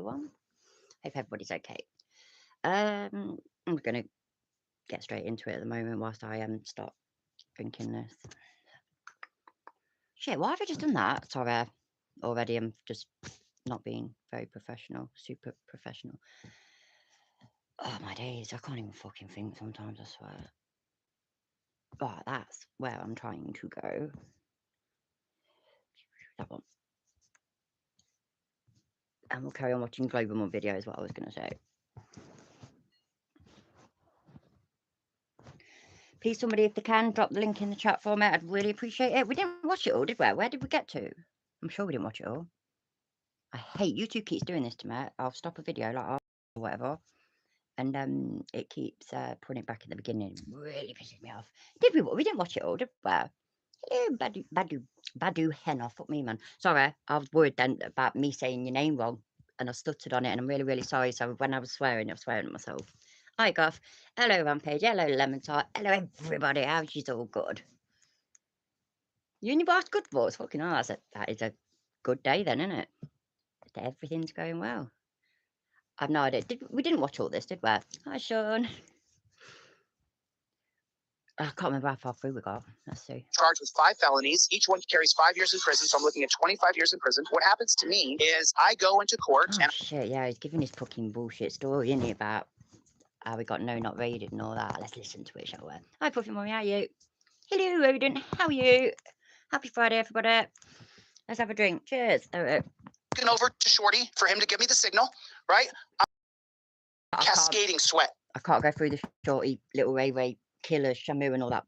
everyone. Hope everybody's okay. I'm going to get straight into it at the moment whilst I start drinking this. Shit, why have I just done that? Sorry, already I'm just not being very professional, super professional. Oh, my days, I can't even fucking think sometimes, I swear. Right, that's where I'm trying to go. That one. And we'll carry on watching Global Mum video is what I was going to say. Please, somebody, if they can, drop the link in the chat for me. I'd really appreciate it. We didn't watch it all, did we? Where did we get to? I'm sure we didn't watch it all. I hate YouTube keeps doing this to me. I'll stop a video like or whatever, and it keeps putting it back at the beginning. It really pisses me off. Did we? We didn't watch it all, did we? Hello, Badu Henna. Fuck me, man. Sorry, I was worried then about me saying your name wrong, and I stuttered on it, and I'm really, really sorry. So when I was swearing at myself. Hi, Goff. Hello, Rampage. Hello, Lemon Tart. Hello, everybody. How's you all good? Universe good voice. Fucking hell, that is a good day then, isn't it? Everything's going well. I've no idea. We didn't watch all this, did we? Hi, Sean. I can't remember how far through we got. Let's see. Charged with 5 felonies. Each one carries 5 years in prison, so I'm looking at 25 years in prison. What happens to me is I go into court and... Shit, yeah, he's giving his fucking bullshit story, isn't he, about how we got no not raided and all that. Let's listen to it, shall we? Hi, Puffy Mommy, how are you? Hello, Odin, how are you? Happy Friday, everybody. Let's have a drink. Cheers. Looking over to Shorty for him to give me the signal, right? Cascading sweat. I can't go through the Shorty, Little Ray, Killer, Shamu and all that.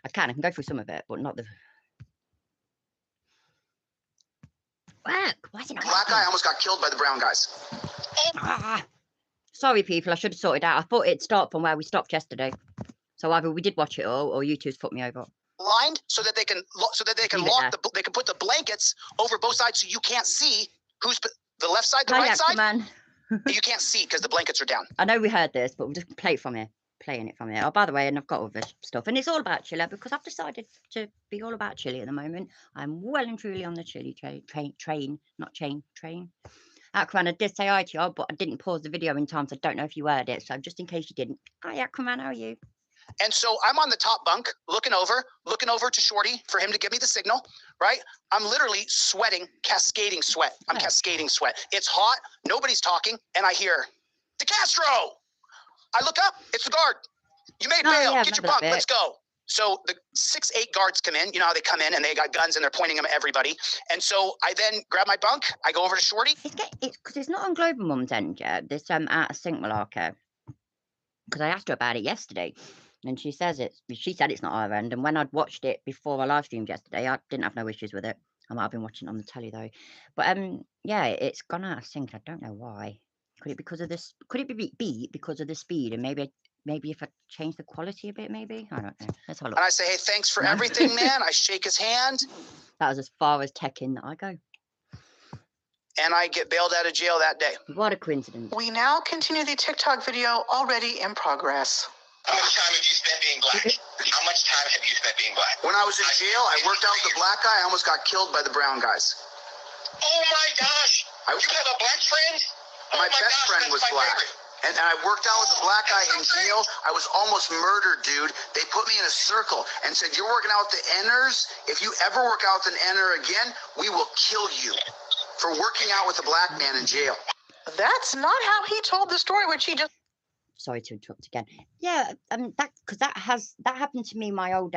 I can go through some of it, but not the... Why is it not Black guy almost got killed by the brown guys. Sorry, people, I should have sorted out. I thought it'd start from where we stopped yesterday. So either we did watch it all, or YouTube's put me over. Lined so that they can they can put the blankets over both sides so you can't see who's the left side, the right side. Man. You can't see because the blankets are down. I know we heard this, but we'll just play it from here. Playing it from here. Oh, by the way, and I've got all this stuff, and it's all about chili because I've decided to be all about chili at the moment. I'm well and truly on the chili train. Aquaman, I did say hi to you, but I didn't pause the video in time, so I don't know if you heard it. So just in case you didn't, hi Aquaman, how are you? And so I'm on the top bunk, looking over to Shorty for him to give me the signal, right? I'm literally sweating, cascading sweat. Cascading sweat. It's hot, nobody's talking, and I hear, DeCastro! I look up, it's the guard. You made bail, get your bunk, let's go. So the 6-8 guards come in, you know how they come in and they got guns and they're pointing them at everybody. And so I then grab my bunk, I go over to Shorty. It's because it's not on Global Mum's end yet, this out of sync malarkey. Because I asked her about it yesterday. And she said it's not our end. And when I'd watched it before I live streamed yesterday, I didn't have no issues with it. I might have been watching it on the telly though. But yeah, it's gone out of sync. I don't know why. Could it because of this? Could it be because of the speed? And maybe if I change the quality a bit, maybe I don't know. Let's have a look. And I say, hey, thanks for everything, man. I shake his hand. That was as far as tech-in that I go. And I get bailed out of jail that day. What a coincidence. We now continue the TikTok video already in progress. How much time have you spent being black? How much time have you spent being black? When I was in jail, I worked out with the black guy. I almost got killed by the brown guys. Oh my gosh! You have a black friend? My best friend was black. And I worked out with the black guy in jail. I was almost murdered, dude. They put me in a circle and said, you're working out with the Enners. If you ever work out with an Enner again, we will kill you for working out with a black man in jail. That's not how he told the story, which he just... Sorry to interrupt again. Yeah, that happened to me. My old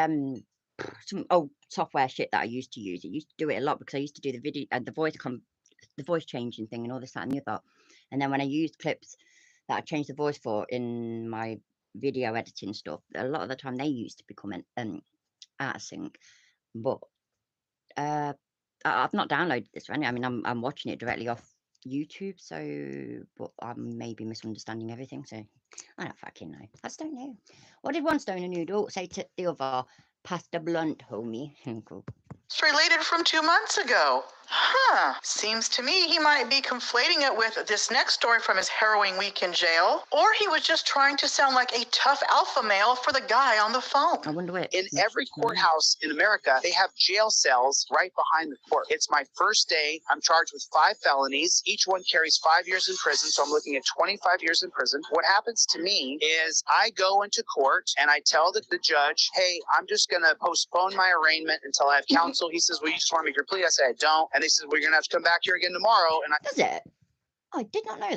some old software shit that I used to use. It used to do it a lot because I used to do the video and the voice changing thing and all this that and the other. And then when I used clips that I changed the voice for in my video editing stuff, a lot of the time they used to become out of sync. But I've not downloaded this or anything. I mean, I'm watching it directly off YouTube, so but I'm maybe misunderstanding everything, so I don't fucking know. I just don't know. What did one stone and noodle say to the other? Pass the blunt, homie. Cool. It's related from 2 months ago. Huh. Seems to me he might be conflating it with this next story from his harrowing week in jail, or he was just trying to sound like a tough alpha male for the guy on the phone. I wonder which. In every courthouse in America, they have jail cells right behind the court. It's my first day. I'm charged with 5 felonies. Each one carries 5 years in prison, so I'm looking at 25 years in prison. What happens to me is I go into court and I tell the judge, hey, I'm just going to postpone my arraignment until I have counsel. He says, well, you just want to make your plea? I say, I don't. And they said, well, you're going to have to come back here again tomorrow. And Does it? Oh, I did not know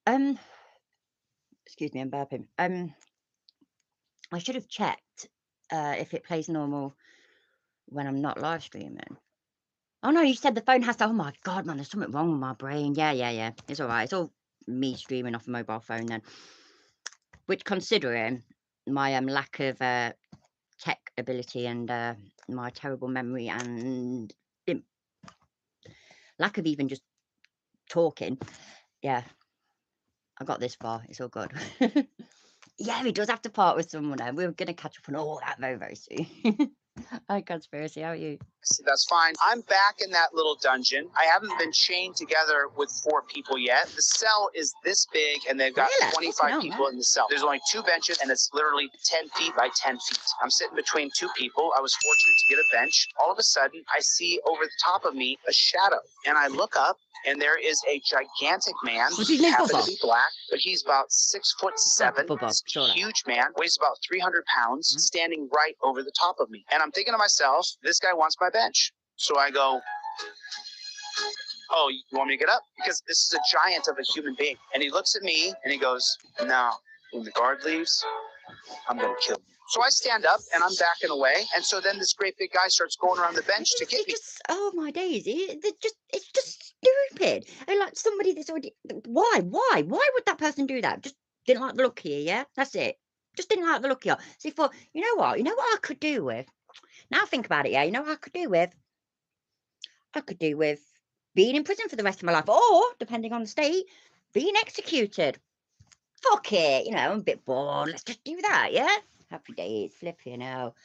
that. Excuse me, I'm burping. I should have checked if it plays normal when I'm not live streaming. Oh no, you said the phone has to. Oh my god, man, there's something wrong with my brain. Yeah. It's all right. It's all me streaming off a mobile phone then. Which, considering my lack of tech ability and my terrible memory and lack of even just talking, yeah, I got this far. It's all good. Yeah, he does have to part with someone. And we're gonna catch up on all that very, very soon. Hi, Conspiracy. How are you? said, that's fine. I'm back in that little dungeon. I haven't been chained together with 4 people yet. The cell is this big, and they've got 25 people in the cell. There's only 2 benches, and it's literally 10 feet by 10 feet. I'm sitting between 2 people. I was fortunate to get a bench. All of a sudden, I see over the top of me a shadow, and I look up, and there is a gigantic man. What's his name? Happens to be black, but he's about 6'7". Huge man, weighs about 300 pounds, standing right over the top of me. And I'm thinking to myself, this guy wants my bench. So I go, oh, you want me to get up? Because this is a giant of a human being. And he looks at me and he goes, no, when the guard leaves, I'm going to kill you. So I stand up and I'm backing away. And so then this great big guy starts going around the bench to get me. Oh my days. It's just stupid. And like somebody that's already, why would that person do that? Just didn't like the look here, yeah? That's it. Just didn't like the look here. So he thought, you know what I could do with? Now think about it, yeah? You know what I could do with? I could do with being in prison for the rest of my life, or, depending on the state, being executed. Fuck it, I'm a bit bored. Let's just do that, yeah? Happy days, flipping hell.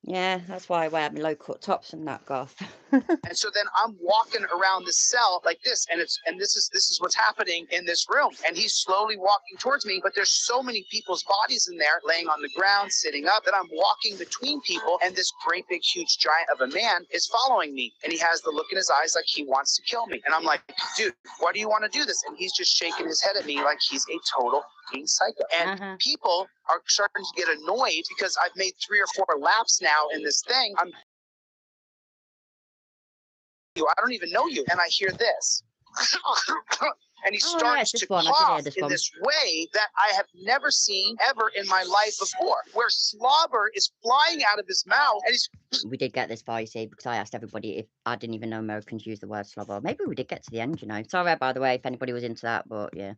Yeah, that's why I wear my low-cut tops and that, goth. And so then I'm walking around the cell like this, and this is what's happening in this room. And he's slowly walking towards me, but there's so many people's bodies in there, laying on the ground, sitting up, that I'm walking between people, and this great big huge giant of a man is following me, and he has the look in his eyes like he wants to kill me. And I'm like, dude, why do you want to do this? And he's just shaking his head at me like he's a total psycho. And people are starting to get annoyed because I've made 3 or 4 laps now in this thing. I don't even know you. And I hear this. And he starts to cough in this way that I have never seen ever in my life before, where slobber is flying out of his mouth. And we did get this far, you see, because I asked everybody if I didn't even know Americans use the word slobber. Maybe we did get to the end, Sorry, by the way, if anybody was into that, but yeah.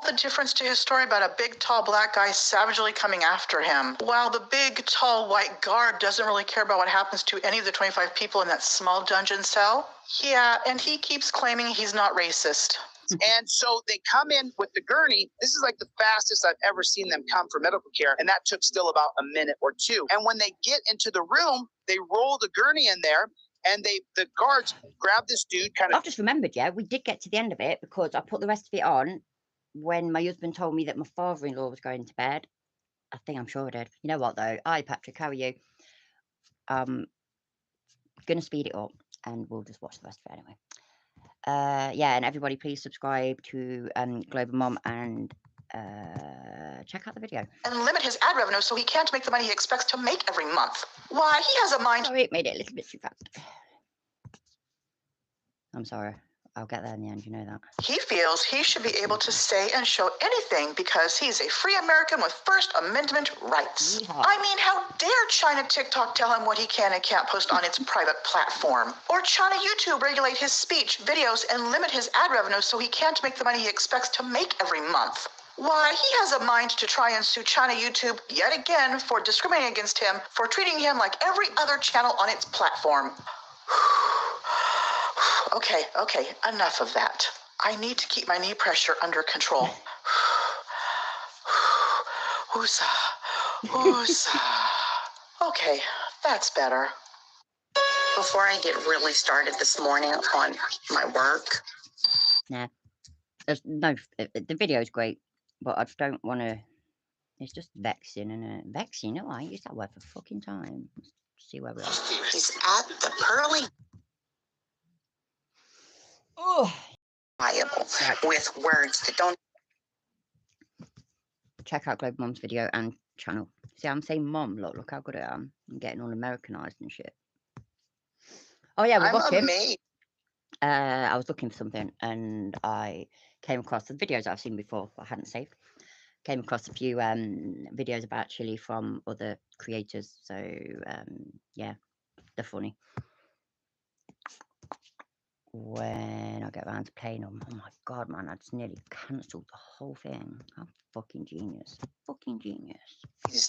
The difference to his story about a big, tall black guy savagely coming after him, while the big, tall white guard doesn't really care about what happens to any of the 25 people in that small dungeon cell. Yeah, and he keeps claiming he's not racist. And so they come in with the gurney. This is like the fastest I've ever seen them come for medical care. And that took still about a minute or 2. And when they get into the room, they roll the gurney in there. And the guards grab this dude I've just remembered, yeah, we did get to the end of it because I put the rest of it on when my husband told me that my father-in-law was going to bed. I'm sure I did. You know what, though? Hi, Patrick. How are you? Gonna speed it up, and we'll just watch the rest of it anyway. Yeah, and everybody, please subscribe to Global Mom and check out the video. And limit his ad revenue so he can't make the money he expects to make every month. Why, he has a mind. Sorry, it made it a little bit too fast. I'm sorry. I'll get there in the end, you know that. He feels he should be able to say and show anything because he's a free American with First Amendment rights. Yeehaw. I mean, how dare China TikTok tell him what he can and can't post on its private platform? Or China YouTube regulate his speech, videos, and limit his ad revenue so he can't make the money he expects to make every month? Why, he has a mind to try and sue China YouTube yet again for discriminating against him, for treating him like every other channel on its platform. Okay, enough of that. I need to keep my knee pressure under control. Woosah. Okay, that's better. Before I get really started this morning on my work. Nah. There's no, the video's great, but I just don't want to. It's just vexing, and vexing. No, I ain't used that word for fucking time. Let's see where we are. He's at the pearly Oh, Bible right. with words that don't. Check out Global Mom's video and channel. See, I'm saying mom. Look how good I am. I'm getting all Americanized and shit. Oh yeah, we're I'm watching. amazed. I was looking for something, and I came across the videos I've seen before, but I hadn't saved. Came across a few videos about chili from other creators. So yeah, they're funny. When I get around to playing them, oh my god, man, I just nearly cancelled the whole thing. I'm fucking genius. Fucking genius.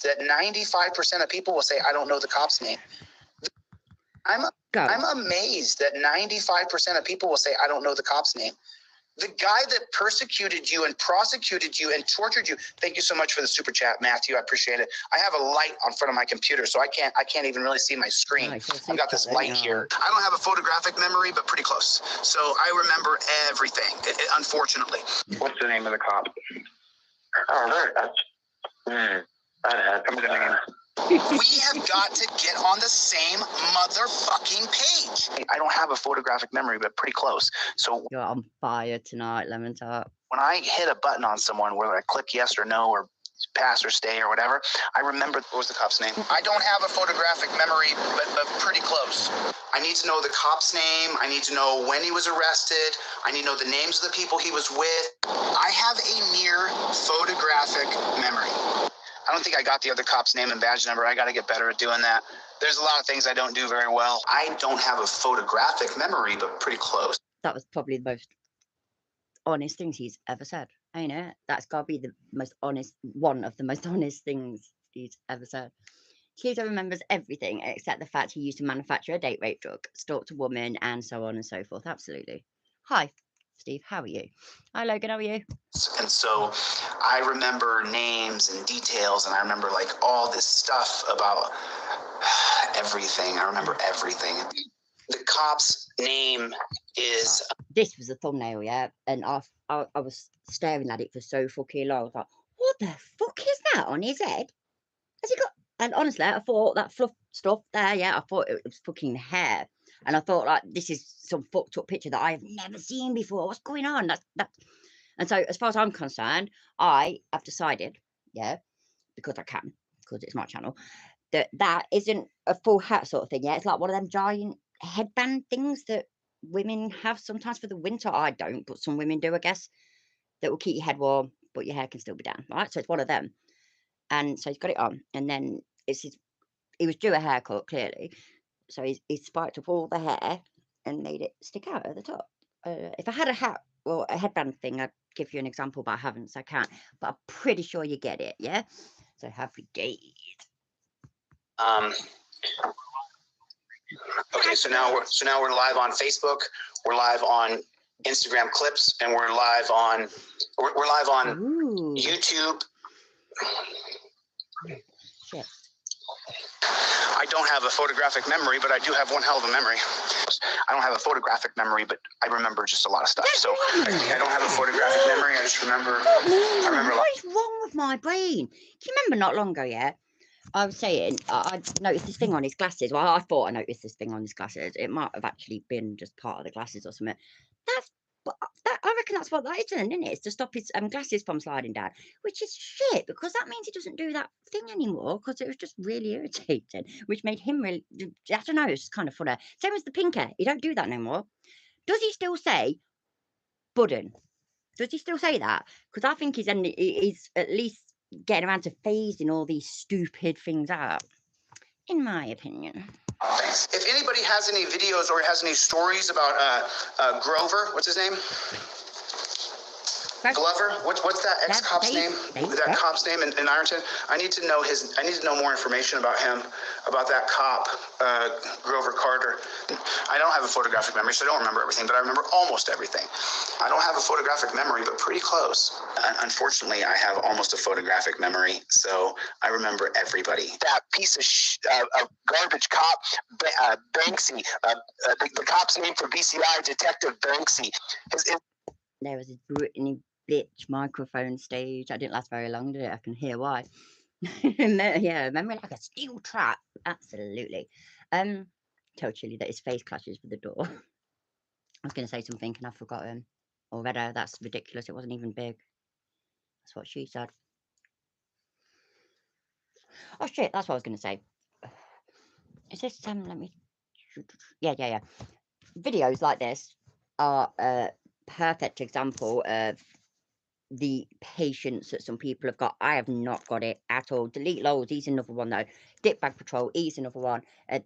That 95% of people will say, I don't know the cop's name. I'm amazed that 95% of people will say, I don't know the cop's name. The guy that persecuted you and prosecuted you and tortured you. Thank you so much for the super chat, Matthew. I appreciate it. I have a light on front of my computer, so I can't even really see my screen. I've got this light here. I don't have a photographic memory, but pretty close. So I remember everything, unfortunately. What's the name of the cop? Oh, We have got to get on the same motherfucking page. I don't have a photographic memory, but pretty close. So You're on fire tonight, Lemon Tart. when I hit a button on someone, whether I click yes or no or pass or stay or whatever, I remember, what was the cop's name? I don't have a photographic memory, but pretty close. I need to know the cop's name. I need to know when he was arrested. I need to know the names of the people he was with. I have a near photographic memory. I don't think I got the other cop's name and badge number. I got to get better at doing that. There's a lot of things I don't do very well. I don't have a photographic memory, but pretty close. That was probably the most honest things he's ever said, ain't it? That's got to be the most honest, one of the most honest things he's ever said. Keto remembers everything except the fact he used to manufacture a date rape drug, stalked a woman, and so on and so forth. Absolutely. Hi, Steve. How are you? Hi, Logan. How are you? And so I remember names and details, and I remember like all this stuff about everything. I remember everything. The cop's name is... This was a thumbnail, yeah? And I was staring at it for so fucking long. I was like, what the fuck is that on his head? Has he got... And honestly, I thought that fluff stuff there, yeah, I thought it was fucking hair. And I thought, like, this is some fucked up picture that I've never seen before. What's going on? And so, as far as I'm concerned, I have decided, yeah, because I can, because it's my channel, that isn't a full hat sort of thing, yeah? It's like one of them giant headband things that women have sometimes for the winter. I don't, but some women do, I guess, that will keep your head warm, but your hair can still be down, right? So it's one of them. And so he's got it on, and then he was due a haircut, clearly. So he spiked up all the hair and made it stick out at the top. If I had a hat or a headband thing, I'd give you an example, but I haven't, so I can't. But I'm pretty sure you get it, yeah? So happy days. Okay, so now we're live on Facebook. We're live on Instagram clips, and we're live on Ooh. YouTube. Shit. I don't have a photographic memory, but I do have one hell of a memory. I don't have a photographic memory, but I remember just a lot of stuff. So I don't have a photographic memory. I just remember. I remember. What is wrong with my brain? Do you remember not long ago? Yeah, I was saying I noticed this thing on his glasses. Well, I thought I noticed this thing on his glasses. It might have actually been just part of the glasses or something. I reckon that's what that is, isn't it? It's to stop his glasses from sliding down, which is shit, because that means he doesn't do that thing anymore, because it was just really irritating, which made him really, I don't know, it's just kind of funny. Same as the pink hair, he don't do that no more. Does he still say Budden? Does he still say that? Because I think he's at least getting around to phasing all these stupid things out, in my opinion. If anybody has any videos or has any stories about Grover, what's his name? Glover. What's that ex-cop's name? That cop's name in Ironton. I need to know more information about him, about that cop, Grover Carter. I don't have a photographic memory, so I don't remember everything, but I remember almost everything. I don't have a photographic memory, but pretty close. Unfortunately, I have almost a photographic memory, so I remember everybody. That piece of garbage cop, Banksy, the cop's name for BCI, Detective Banksy. There was a Britney bitch microphone stage. That didn't last very long, did it? I can hear why. Yeah, memory like a steel trap. Absolutely. Tell Chili that his face clashes with the door. I was going to say something and I've forgotten already. That's ridiculous. It wasn't even big. That's what she said. Oh shit, that's what I was going to say. Is this let me yeah. Videos like this are a perfect example of the patience that some people have got. I have not got it at all. Delete loads, he's another one though. Dickbag Patrol, he's another one.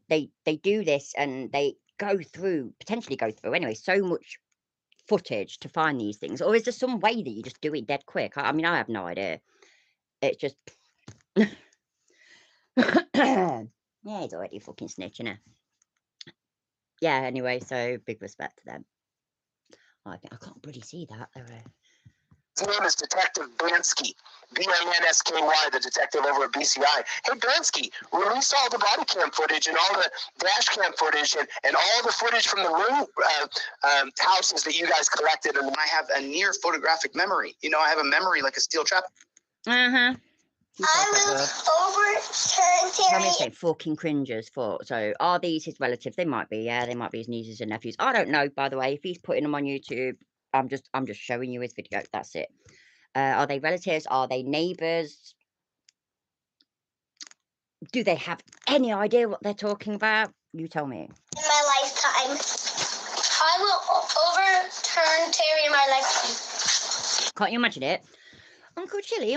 They do this and they potentially go through anyway so much footage to find these things. Or is there some way that you just do it dead quick? I mean, I have no idea. It's just yeah, he's already fucking snitching it. Yeah, anyway, so big respect to them. I can't bloody see that. His name is Detective Bansky, B-A-N-S-K-Y, the detective over at BCI. Hey, Bansky, release all the body cam footage and all the dash cam footage and all the footage from the room houses that you guys collected. And I have a near photographic memory. You know, I have a memory like a steel trap. Uh-huh. I will overturn Terry. How many say fucking cringers for? So are these his relatives? They might be, yeah, they might be his nieces and nephews. I don't know, by the way. If he's putting them on YouTube, I'm just showing you his video. That's it. Are they relatives? Are they neighbours? Do they have any idea what they're talking about? You tell me. In my lifetime. I will overturn Terry in my lifetime. Can't you imagine it? Uncle Chili?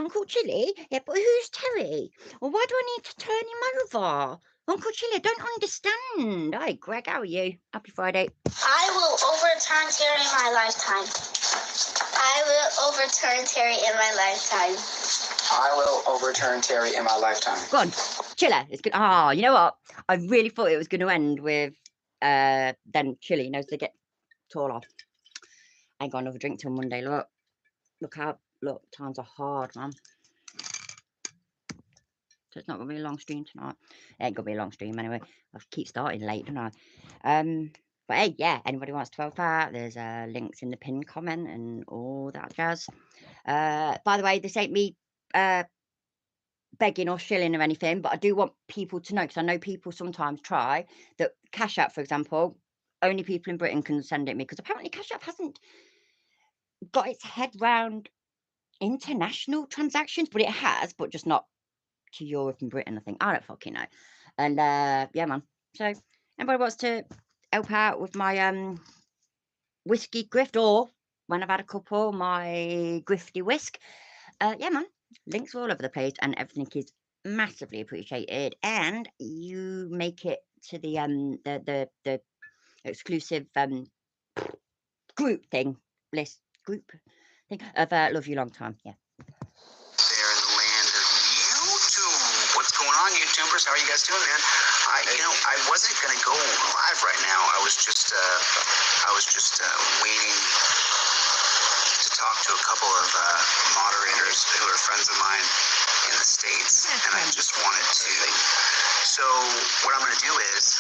Yeah, but who's Terry? Well, why do I need to turn him over? Uncle Chili, I don't understand. Hi, Greg, how are you? Happy Friday. I will overturn Terry in my lifetime. I will overturn Terry in my lifetime. I will overturn Terry in my lifetime. Go on, Chiller. It's good. Ah, you know what? I really thought it was going to end with then Chili knows they get taller. I ain't got another drink till Monday. Look out. Look, times are hard, man. So it's not going to be a long stream tonight. It ain't going to be a long stream anyway. I keep starting late, don't I? But hey, yeah, anybody wants to help out, there's links in the pinned comment and all that jazz. By the way, this ain't me begging or shilling or anything, but I do want people to know, because I know people sometimes try, that Cash App, for example, only people in Britain can send it me, because apparently Cash App hasn't got its head round international transactions, but it has, but just not to Europe and Britain, I think. I don't fucking know. And yeah, man. So anybody wants to help out with my whiskey grift, or when I've had a couple, my grifty whisk, yeah, man. Links all over the place, and everything is massively appreciated. And you make it to the exclusive group thing, list group thing of Love You Long Time. Yeah. There in the land of YouTube. What's going on, YouTubers? How are you guys doing, man? I wasn't gonna go live right now. I was just waiting to talk to a couple of moderators who are friends of mine in the States, and I just wanted to. So what I'm gonna do is,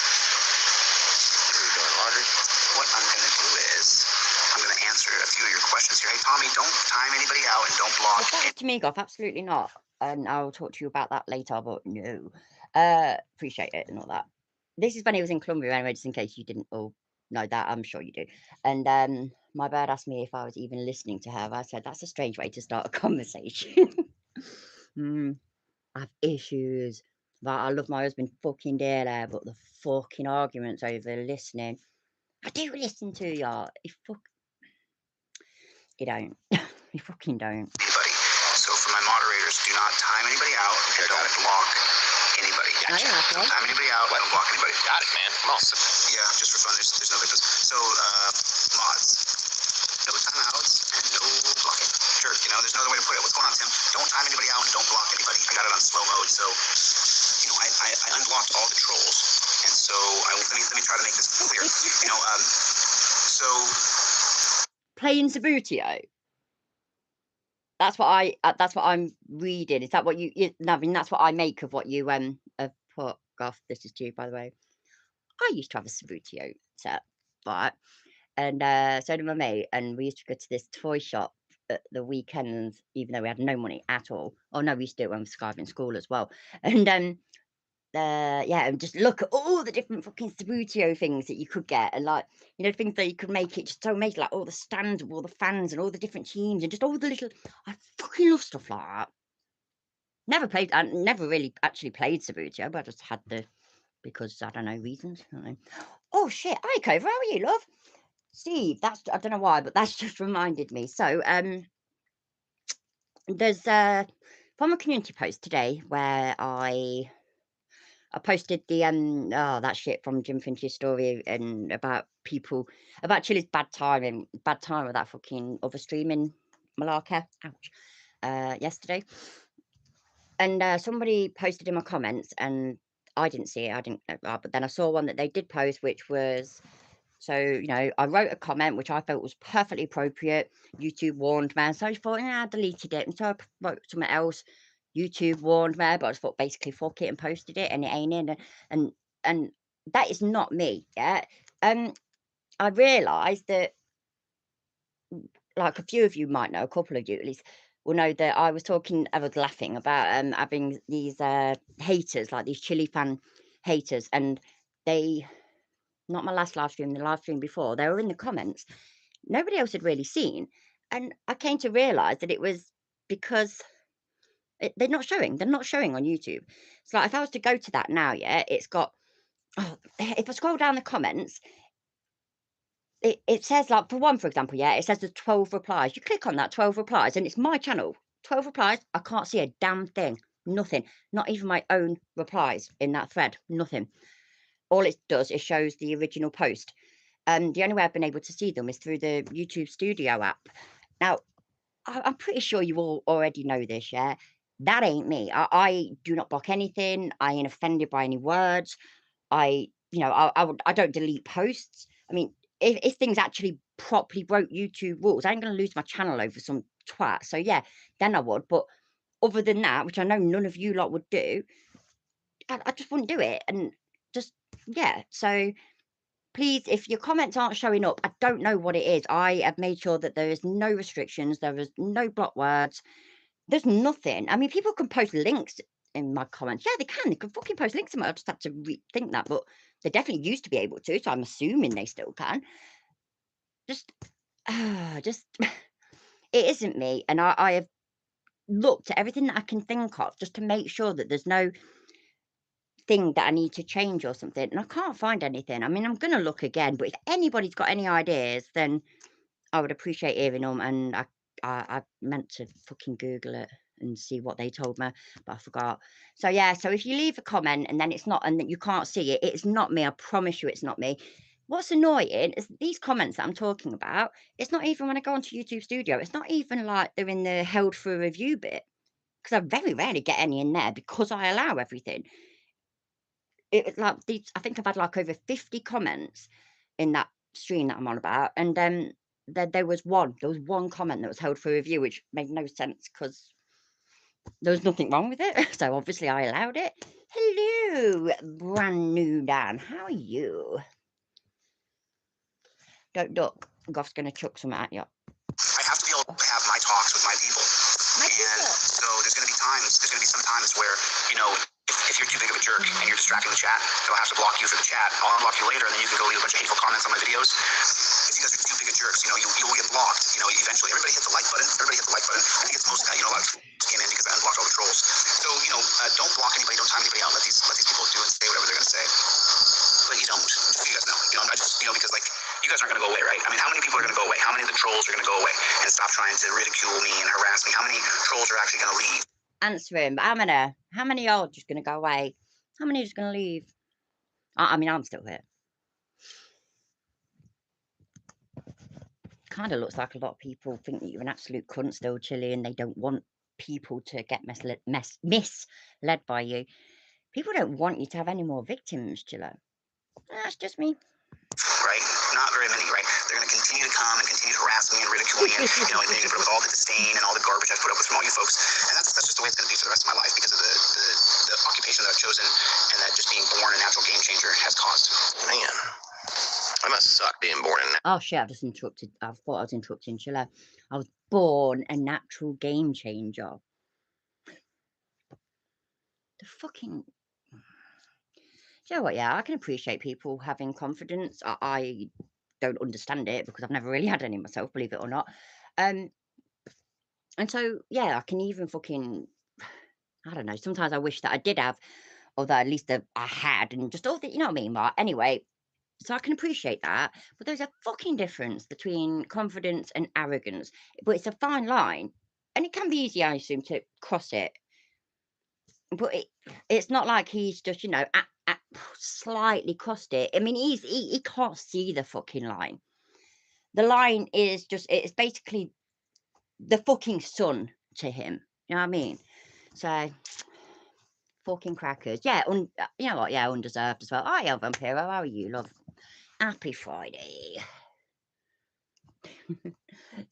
I'm gonna answer a few of your questions here. Hey, Tommy, don't time anybody out and don't block. To me, Goth, absolutely not. And I'll talk to you about that later, but no. Appreciate it and all that. This is when he was in Colombia anyway, just in case you didn't all know that. I'm sure you do. And my bird asked me if I was even listening to her. I said, that's a strange way to start a conversation. I have issues. But I love my husband fucking dearly, but the fucking arguments over listening. I do listen to y'all. You don't. You fucking don't. Anybody. So for my moderators, do not time anybody out and don't block anybody. Gotcha. Don't time anybody out, don't block anybody. Got it, man. Come on. So, yeah, just for fun, there's no difference. So mods, no timeouts and no blocking. don't time anybody out, don't block anybody. I got it on slow mode, so I unblocked all the trolls, and so let me try to make this clear. So playing Sabutio. That's what I'm reading. Is that what I mean, that's what I make of what you have put. Gosh, this is to you, by the way. I used to have a Sabutio set, right? And so did my mate, and we used to go to this toy shop at the weekends, even though we had no money at all. Oh no, we used to do it when we were in school as well. And yeah, and just look at all the different fucking Sabutio things that you could get, and like, things that you could make it just so amazing, like all the stands of all the fans and all the different teams and just all the little. I fucking love stuff like that. Never really actually played Sabutio, but I just had because I don't know reasons. I don't know. Oh shit! Hi Cova, how are you, love? Steve, I don't know why, but that's just reminded me. So there's from a community post today where I posted the that shit from Jim Finch's story and about Chili's bad time with that fucking other streaming Malacca. Ouch. Yesterday. And somebody posted in my comments, and I didn't see it. But then I saw one that they did post, which was, so, I wrote a comment which I felt was perfectly appropriate. YouTube warned me, so I thought, I deleted it. And so I wrote something else. YouTube warned me, but I just thought basically fuck it and posted it, and it ain't in. And that is not me. Yeah. I realised that, like a few of you might know, a couple of you at least, will know that I was laughing about having these haters, like these Chile fan haters, and they, not my last live stream, the live stream before, they were in the comments. Nobody else had really seen, and I came to realise that it was because they're not showing on YouTube. So like, if I was to go to that now, yeah, it's got, if I scroll down the comments, it says, like, for example, yeah, it says there's 12 replies. You click on that 12 replies, and it's my channel. 12 replies. I can't see a damn thing. Nothing. Not even my own replies in that thread. Nothing. All it does is shows the original post. The only way I've been able to see them is through the YouTube Studio app. Now, I'm pretty sure you all already know this, yeah? That ain't me. I do not block anything. I ain't offended by any words. I don't delete posts. I mean, if things actually properly broke YouTube rules, I ain't going to lose my channel over some twat. So yeah, then I would. But other than that, which I know none of you lot would do, I just wouldn't do it. And just, yeah. So please, if your comments aren't showing up, I don't know what it is. I have made sure that there is no restrictions. There is no block words. There's nothing. I mean, people can post links in my comments. Yeah, they can. They can fucking post links in my. I just have to rethink that, but they definitely used to be able to. So I'm assuming they still can. Just it isn't me, and I have looked at everything that I can think of just to make sure that there's no thing that I need to change or something, and I can't find anything. I mean, I'm gonna look again, but if anybody's got any ideas, then I would appreciate hearing them. And I meant to fucking Google it and see what they told me, but I forgot. So yeah, so if you leave a comment and then it's not, and you can't see it, it's not me. I promise you, it's not me. What's annoying is these comments that I'm talking about. It's not even when I go onto YouTube Studio. It's not even like they're in the held for review bit, because I very rarely get any in there because I allow everything. It's like these. I think I've had like over 50 comments in that stream that I'm on about, and there was one comment that was held for review, which made no sense because there was nothing wrong with it. So obviously I allowed it. Hello, brand new Dan. How are you? Don't duck. Goff's going to chuck some at you. I have to be able to have my talks with my people. And so there's going to be some times where, if you're too big of a jerk and you're distracting the chat, they'll have to block you for the chat. I'll unblock you later, and then you can go leave a bunch of hateful comments on my videos. If you guys are too big of jerks, you will get blocked. Eventually, everybody hit the like button. I think it's most, a lot of came in because I unblocked all the trolls. So, don't block anybody, don't time anybody out. Let these people do and say whatever they're going to say. But you don't. Just so you guys know. I just, because like, you guys aren't going to go away, right? I mean, how many people are going to go away? How many of the trolls are going to go away and stop trying to ridicule me and harass me? How many trolls are actually going to leave? Answer him. How many are just going to go away? How many are just going to leave? I mean, I'm still here. Kind of looks like a lot of people think that you're an absolute cunt still, Chile, and they don't want people to get misled by you. People don't want you to have any more victims, Gillo. That's just me. Right? Not very many, right? They're going to continue to come and continue to harass me and ridicule me, and, and with all the disdain and all the garbage I've put up with from all you folks. And that's just the way it's going to be for the rest of my life because of the occupation that I've chosen and that just being born a natural game changer has caused. Man, I must suck being born in. Oh shit, I've just interrupted. I thought I was interrupting Chilla. I was born a natural game changer. The fucking... You know what, yeah, I can appreciate people having confidence. I don't understand it because I've never really had any myself, believe it or not. And so, yeah, I can even fucking... I don't know, sometimes I wish that I did have, or that at least that I had, and just all the, you know what I mean, Mark? Anyway, so I can appreciate that, but there's a fucking difference between confidence and arrogance. But it's a fine line, and it can be easy, I assume, to cross it. But it's not like he's just, you know, slightly crossed it. I mean, he can't see the fucking line. The line is just, it's basically the fucking sun to him. You know what I mean? So, fucking crackers. Yeah, you know what? Yeah, undeserved as well. Oh, yeah, Vampiro, how are you, love? Happy Friday.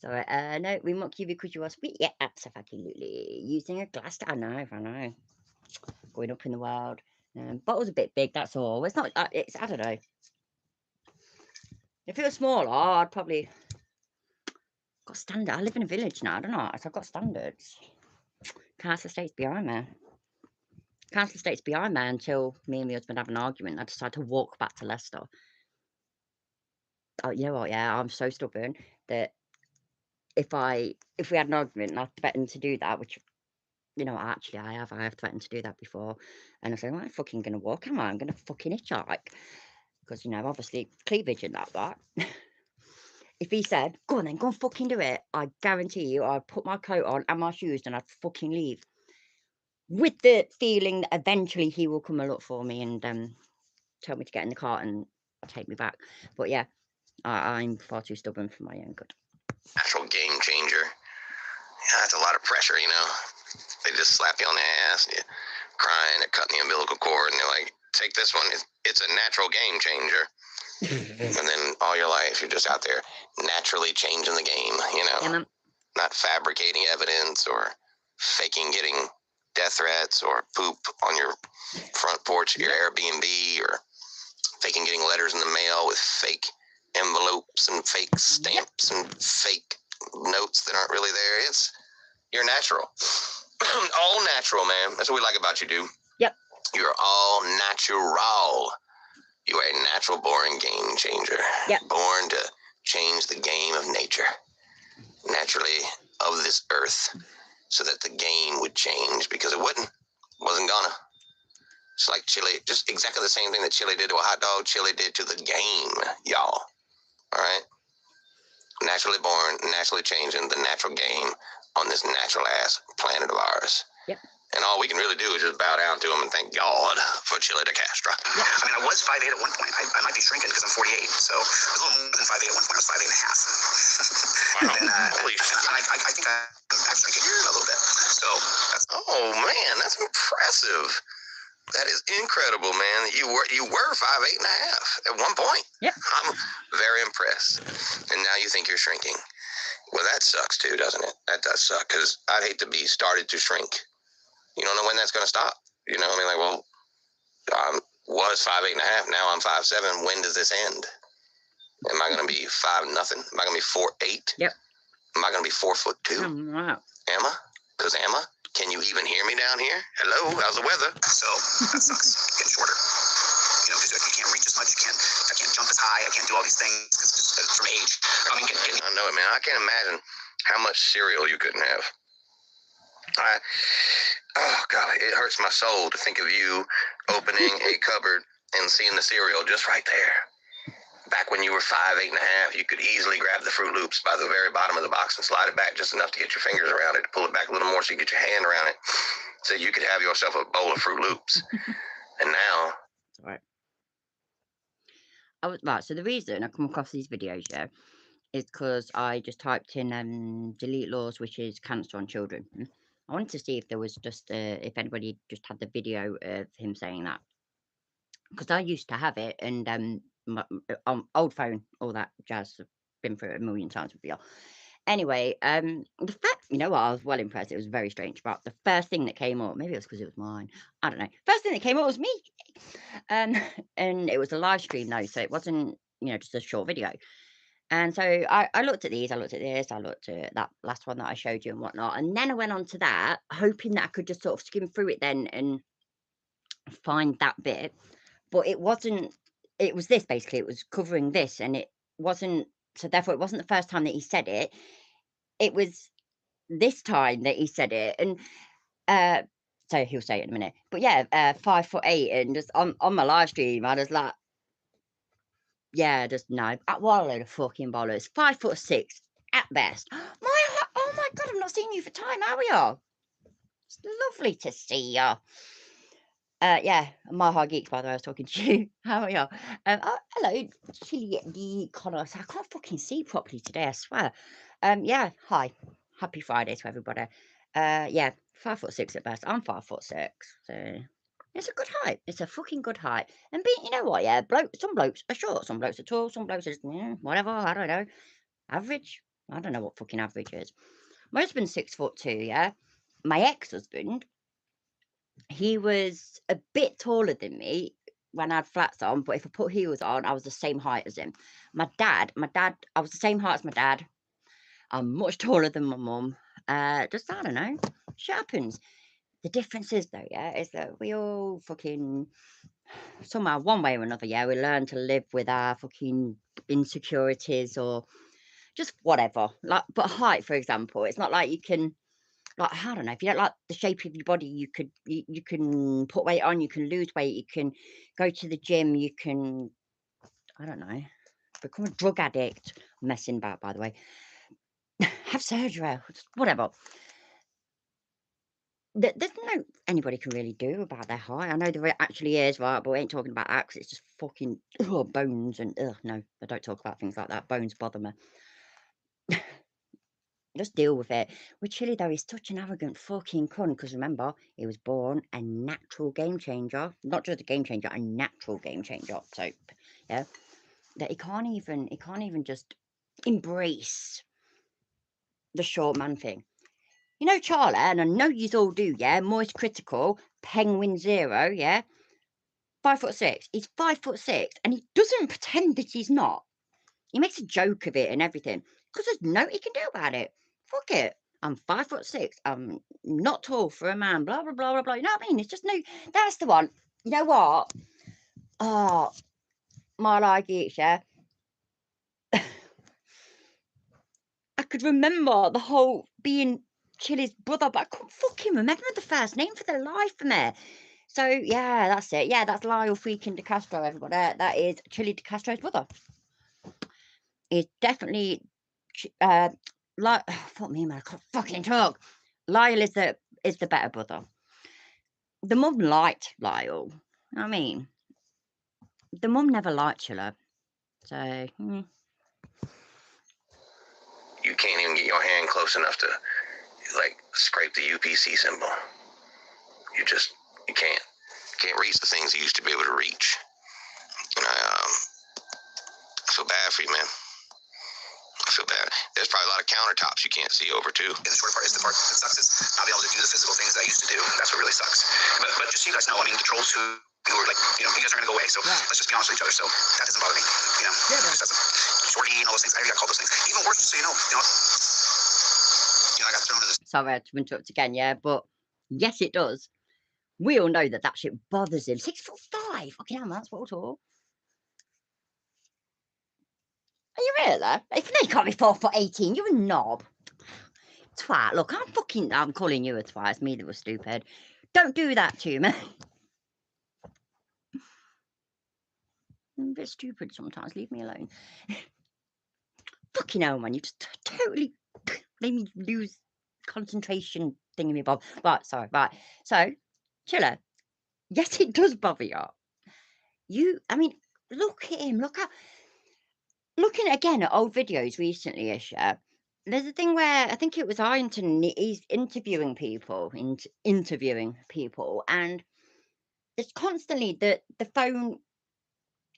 Sorry, no, we mock you because you are sweet. Yeah, absolutely. Using a glass. I know. Going up in the world. Bottle's a bit big, that's all. It's not, it's, I don't know. If it was smaller, I'd probably got standard. I live in a village now, I don't know. So I've got standards. Council estate's behind me. Council estate's behind me until me and my husband have an argument. I decided to walk back to Leicester. Oh, you know what? Yeah, I'm so stubborn that if we had an argument and I threatened to do that, which, you know, actually I have threatened to do that before, and I said, well, I'm fucking gonna walk, am I? I'm gonna fucking hitchhike, because, you know, obviously cleavage and that. If he said, go on then, go and fucking do it, I guarantee you I'd put my coat on and my shoes and I'd fucking leave, with the feeling that eventually he will come and look for me and tell me to get in the car and take me back. But yeah, I'm far too stubborn for my own good. Natural game changer. Yeah, that's a lot of pressure, you know. They just slap you on the ass, and you crying, they're cutting the umbilical cord, and they're like, take this one, it's a natural game changer. And then all your life, you're just out there naturally changing the game, you know. Yeah, not fabricating evidence or faking getting death threats or poop on your front porch of your Airbnb, or faking getting letters in the mail with fake envelopes and fake stamps and fake notes that aren't really there. You're natural. All natural, man. That's what we like about you, dude. Yep. You're all natural. You are a natural born game changer. Yep. Born to change the game of nature. Naturally of this earth. So that the game would change, because it wasn't gonna. It's like Chile, just exactly the same thing that Chile did to a hot dog, Chile did to the game, y'all. All right? Naturally born, naturally changing the natural game on this natural ass planet of ours. Yep. And all we can really do is just bow down to him and thank God for Chile de Castro. Yeah. I mean, I was 5'8" at one point. I might be shrinking because I'm 48. So I was a little more than 5'8" at one point. I was 5'8" and a half. Wow. And then, I think I'm actually getting a little bit. So that's... Oh, man, that's impressive. That is incredible, man. You were 5'8" and a half at one point. Yep. I'm very impressed. And now you think you're shrinking. Well, that sucks too, doesn't it? That does suck, because I'd hate to be started to shrink. You don't know when that's going to stop. You know, I mean, like, well, I was 5'8" and a half. Now I'm 5'7". When does this end? Am I going to be 5'0"? Am I going to be 4'8"? Yep. Am I going to be 4'2"? Wow. Am I? Because Emma, can you even hear me down here? Hello, how's the weather? So that sucks. Getting shorter. You know, because you can't reach as much. I can't jump as high. I can't do all these things because from age. I mean, I know it, man. I can't imagine how much cereal you couldn't have. Oh God, it hurts my soul to think of you opening a cupboard and seeing the cereal just right there. Back when you were 5'8" and a half, you could easily grab the Fruit Loops by the very bottom of the box and slide it back just enough to get your fingers around it, to pull it back a little more so you get your hand around it, so you could have yourself a bowl of Fruit Loops. And now... Right. Right, so the reason I come across these videos, yeah, is because I just typed in delete laws, which is cancer on children. I wanted to see if there was just if anybody just had the video of him saying that, because I used to have it, and old phone, all that jazz. I've been through it a million times with you. Anyway, the fact, you know what, I was well impressed. It was very strange, but the first thing that came up, maybe it was because it was mine, I don't know. First thing that came up was me, and it was a live stream though, so it wasn't, just a short video. And so I looked at these, I looked at this, I looked at that last one that I showed you and whatnot, and then I went on to that, hoping that I could just sort of skim through it then and find that bit, but it wasn't. It was this basically. It was covering this, and it wasn't. So therefore, it wasn't the first time that he said it. It was this time that he said it, and so he'll say it in a minute. But yeah, 5'8", and just on my live stream, I was like, yeah, just no, what a load of fucking bollocks. 5'6" at best. Oh my god, I've not seen you for time. How are you? It's lovely to see you. Yeah, my high geeks, by the way, I was talking to you. How are you? Hello, Chili the Connors. I can't fucking see properly today, I swear. Yeah, hi. Happy Friday to everybody. Yeah, 5'6" at best. I'm 5'6", so it's a good height. It's a fucking good height. And you know what? Yeah, some blokes are short, some blokes are tall, some blokes are whatever. I don't know. Average. I don't know what fucking average is. My husband's 6'2". Yeah, my ex-husband. He was a bit taller than me when I had flats on, but if I put heels on, I was the same height as him. My dad, I was the same height as my dad. I'm much taller than my mum. Just, I don't know, shit happens. The difference is, though, yeah, is that we all fucking, somehow, one way or another, yeah, we learn to live with our fucking insecurities or just whatever. Like, but height, for example, it's not like you can, like, I don't know, if you don't like the shape of your body, you can put weight on, you can lose weight, you can go to the gym, you can, I don't know, become a drug addict. I'm messing about, by the way. Have surgery, whatever. There's no anybody can really do about their height. I know there actually is, right, but we ain't talking about that because it's just fucking bones and no, I don't talk about things like that. Bones bother me. Just deal with it. With Chili, though, he's such an arrogant fucking cunt, because remember, he was born a natural game changer. Not just a game changer, a natural game changer. So, yeah, that he can't even just embrace the short man thing. You know, Charlie, and I know yous all do, yeah, Moist Critical, Penguin Zero, yeah, 5'6". He's 5'6", and he doesn't pretend that he's not. He makes a joke of it and everything, because there's no he can do about it. Fuck it. I'm 5'6". I'm not tall for a man. Blah blah blah blah blah. You know what I mean? It's just no. That's the one. You know what? Oh, my like it, yeah. I could remember the whole being Chili's brother, but I couldn't fucking remember the first name for the life of me. So yeah, that's it. Yeah, that's Lyle freaking De Castro, everybody. That is Chili De Castro's brother. He's definitely like fuck me, man, I can't fucking talk. Lyle is the better brother. The mum liked Lyle. I mean, the mum never liked Chilla. So You can't even get your hand close enough to, like, scrape the UPC symbol. You can't. Can't reach the things you used to be able to reach. And I feel bad for you, man. I feel bad. There's probably a lot of countertops you can't see over, too. The short part is the part that sucks is not being able to do the physical things that I used to do. That's what really sucks. But just so you guys know, I mean, the trolls who were like, you guys are going to go away. So let's just be honest with each other. So that doesn't bother me. It just doesn't. Shorty and all those things. I already got called those things. Even worse, just so you know, I got thrown in this. sorry to interrupt again, yeah, but yes, it does. We all know that shit bothers him. 6'5". Fucking hell, that's what tall. Are you really? If they can't be 4'18", you're a knob. Twat. Look, I'm calling you a twat. It's me that was stupid. Don't do that to me. I'm a bit stupid sometimes. Leave me alone. Fucking hell, man. You just totally made me lose concentration thingy bob. Right, sorry. Right. So, Chiller. Yes, it does bother you. I mean, look at him. Looking again at old videos recently, yeah. there's a thing where I think it was Ironton, he's interviewing people, and it's constantly the phone.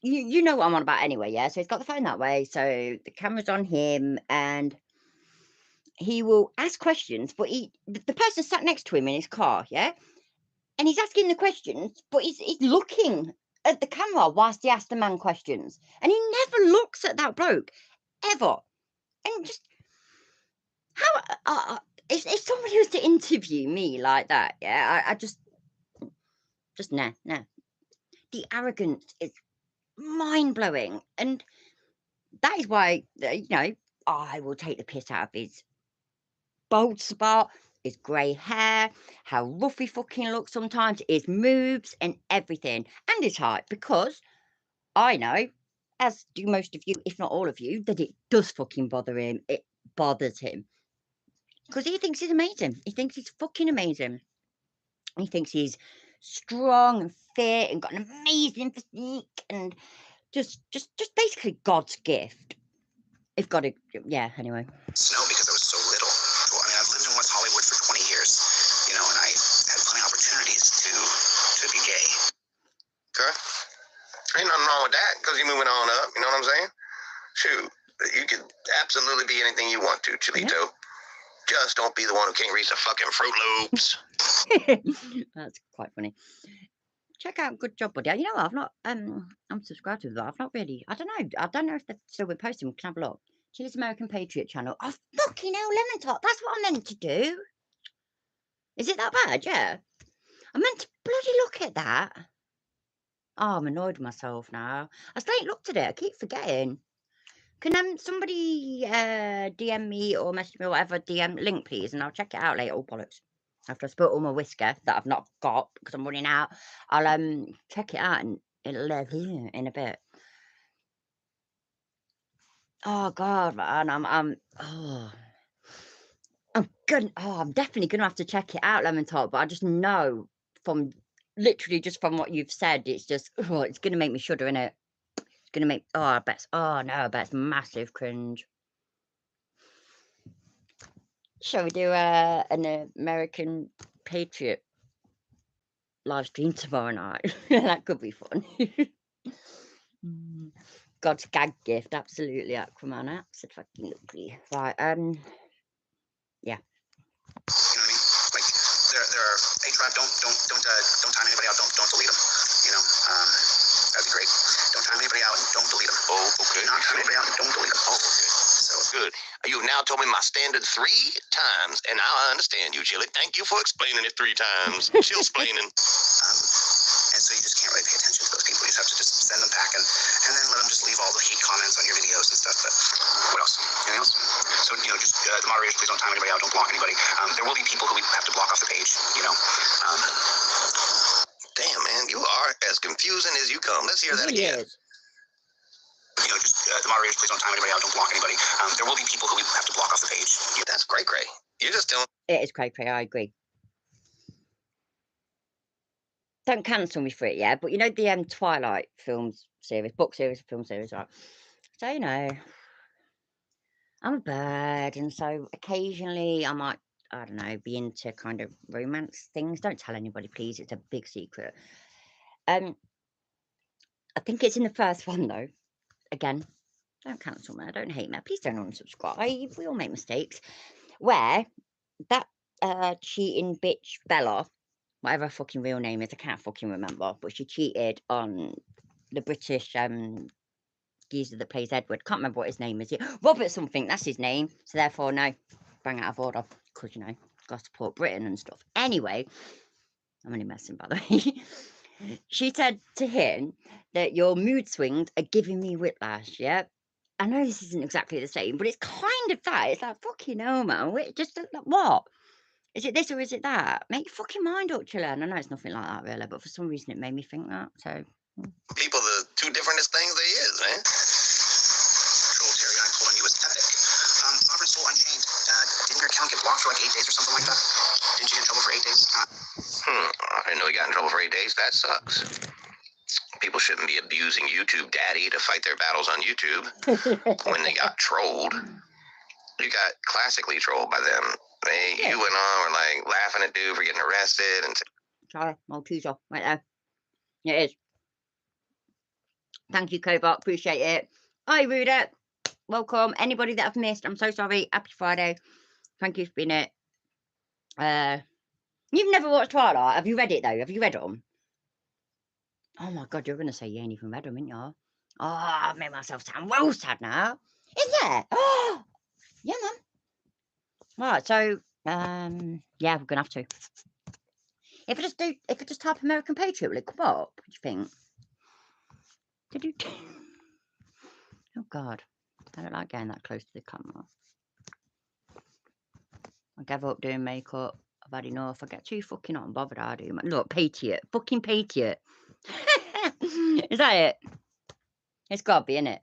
You know what I'm on about anyway, yeah? So he's got the phone that way, so the camera's on him, and he will ask questions, but the person sat next to him in his car, yeah? And he's asking the questions, but he's looking at the camera whilst he asks the man questions. And he never looks at that bloke, ever. And just, how, if somebody was to interview me like that, yeah, I just nah. The arrogance is mind-blowing. And that is why, I will take the piss out of his bald spot, his grey hair, how rough he fucking looks sometimes, his moves and everything, and his height, because I know, as do most of you, if not all of you, that it does fucking bother him. It bothers him. Because he thinks he's amazing. He thinks he's fucking amazing. He thinks he's strong and fit and got an amazing physique and just basically God's gift. If God, yeah, anyway. Snow because I was so little. Well, I mean, I've lived in West Hollywood for 20 years, you know, and I had plenty of opportunities to be gay. Okay. Ain't nothing wrong with that because you're moving on up. You know what I'm saying? Shoot, you could absolutely be anything you want to, Chilito. Yeah. Just don't be the one who can't reach the fucking Fruit Loops. That's quite funny. Check out Good Job Buddy. You know what? I've not I'm subscribed to that. I've not really. I don't know if they've still been posting. We can have a look. Chili's American Patriot channel. Oh fucking hell, Lemon Top. That's what I meant to do. Is it that bad? Yeah. I meant to bloody look at that. Oh, I'm annoyed with myself now. I still ain't looked at it. I keep forgetting. Can somebody DM me or message me or whatever, DM link please, and I'll check it out later. Oh bollocks. After I spilt all my whisker that I've not got because I'm running out, I'll check it out and it'll in a bit. Oh God, man, I'm definitely gonna have to check it out, Lemon Top, but I just know from literally just from what you've said, it's just it's gonna make me shudder, innit? It's gonna make I bet it's massive cringe. Shall we do an American Patriot live stream tomorrow night? That could be fun. God's gag gift, absolutely, Aquaman, absolutely. Right, yeah. You know what I mean? Like there are patriot. Don't time anybody out. Don't delete them. You know, that'd be great. Don't time anybody out. Don't delete them. Oh, okay. Not time anybody out. Don't delete them. Oh, okay. So good. You've now told me my standard 3 times, and now I understand you, Chili. Thank you for explaining it 3 times. Chill-splaining. And so you just can't really pay attention to those people. You just have to just send them back and then let them just leave all the hate comments on your videos and stuff. But what else? Anything else? So, you know, just the moderators, please don't time anybody out. Don't block anybody. There will be people who we have to block off the page, you know. Damn, man, you are as confusing as you come. Let's hear that again. You know, just the moderators, please don't time anybody out. Don't block anybody. There will be people who we have to block off the page. Yeah, that's cray. You're just telling. It is cray. I agree. Don't cancel me for it, yeah. But you know the Twilight book series, film series, right? So you know, I'm a bird, and so occasionally I might, I don't know, be into kind of romance things. Don't tell anybody, please. It's a big secret. I think it's in the first one though. Again, don't cancel me. Don't hate me. Please don't unsubscribe. We all make mistakes. Where that cheating bitch Bella, whatever her fucking real name is, I can't fucking remember, but she cheated on the British geezer that plays Edward. Can't remember what his name is. Robert something, that's his name. So therefore, no, bang out of order, because, you know, got to support Britain and stuff. Anyway, I'm only messing, by the way. She said to him that your mood swings are giving me whiplash, yeah? I know this isn't exactly the same, but it's kind of that. It's like, fucking hell, man. Just like, what? Is it this or is it that? Make your fucking mind up, chillin'. I know it's nothing like that, really, but for some reason it made me think that, so... People, the 2 differentest things there is, man. Troll Terry, I pulled on you as epic. Sovereign Soul Unchained. Didn't your account get blocked for like 8 days or something like that? Didn't you get in trouble for 8 days? I didn't know he got in trouble for 8 days. That sucks. People shouldn't be abusing YouTube Daddy to fight their battles on YouTube when they got trolled. You got classically trolled by them. You went on, were like laughing at dude for getting arrested, and Sorry, old Tuesday, right there. Yeah, it is. Thank you, Cobot. Appreciate it. Hi, Ruda. Welcome. Anybody that I've missed, I'm so sorry. Happy Friday. Thank you for being it. You've never watched Twilight. Have you read it though? Have you read them? Oh my god, you're gonna say you ain't even read them, ain't you? Oh, I've made myself sound well sad now. Is there? Oh, yeah, man. Right, so yeah, we're gonna have to. If I just type American Patriot, will it come up? What do you think? Oh god, I don't like getting that close to the camera. I gave up doing makeup. I've had enough. I get too fucking hot and bothered. I do. Look, Patriot, fucking Patriot. Is that it? It's gotta be, innit?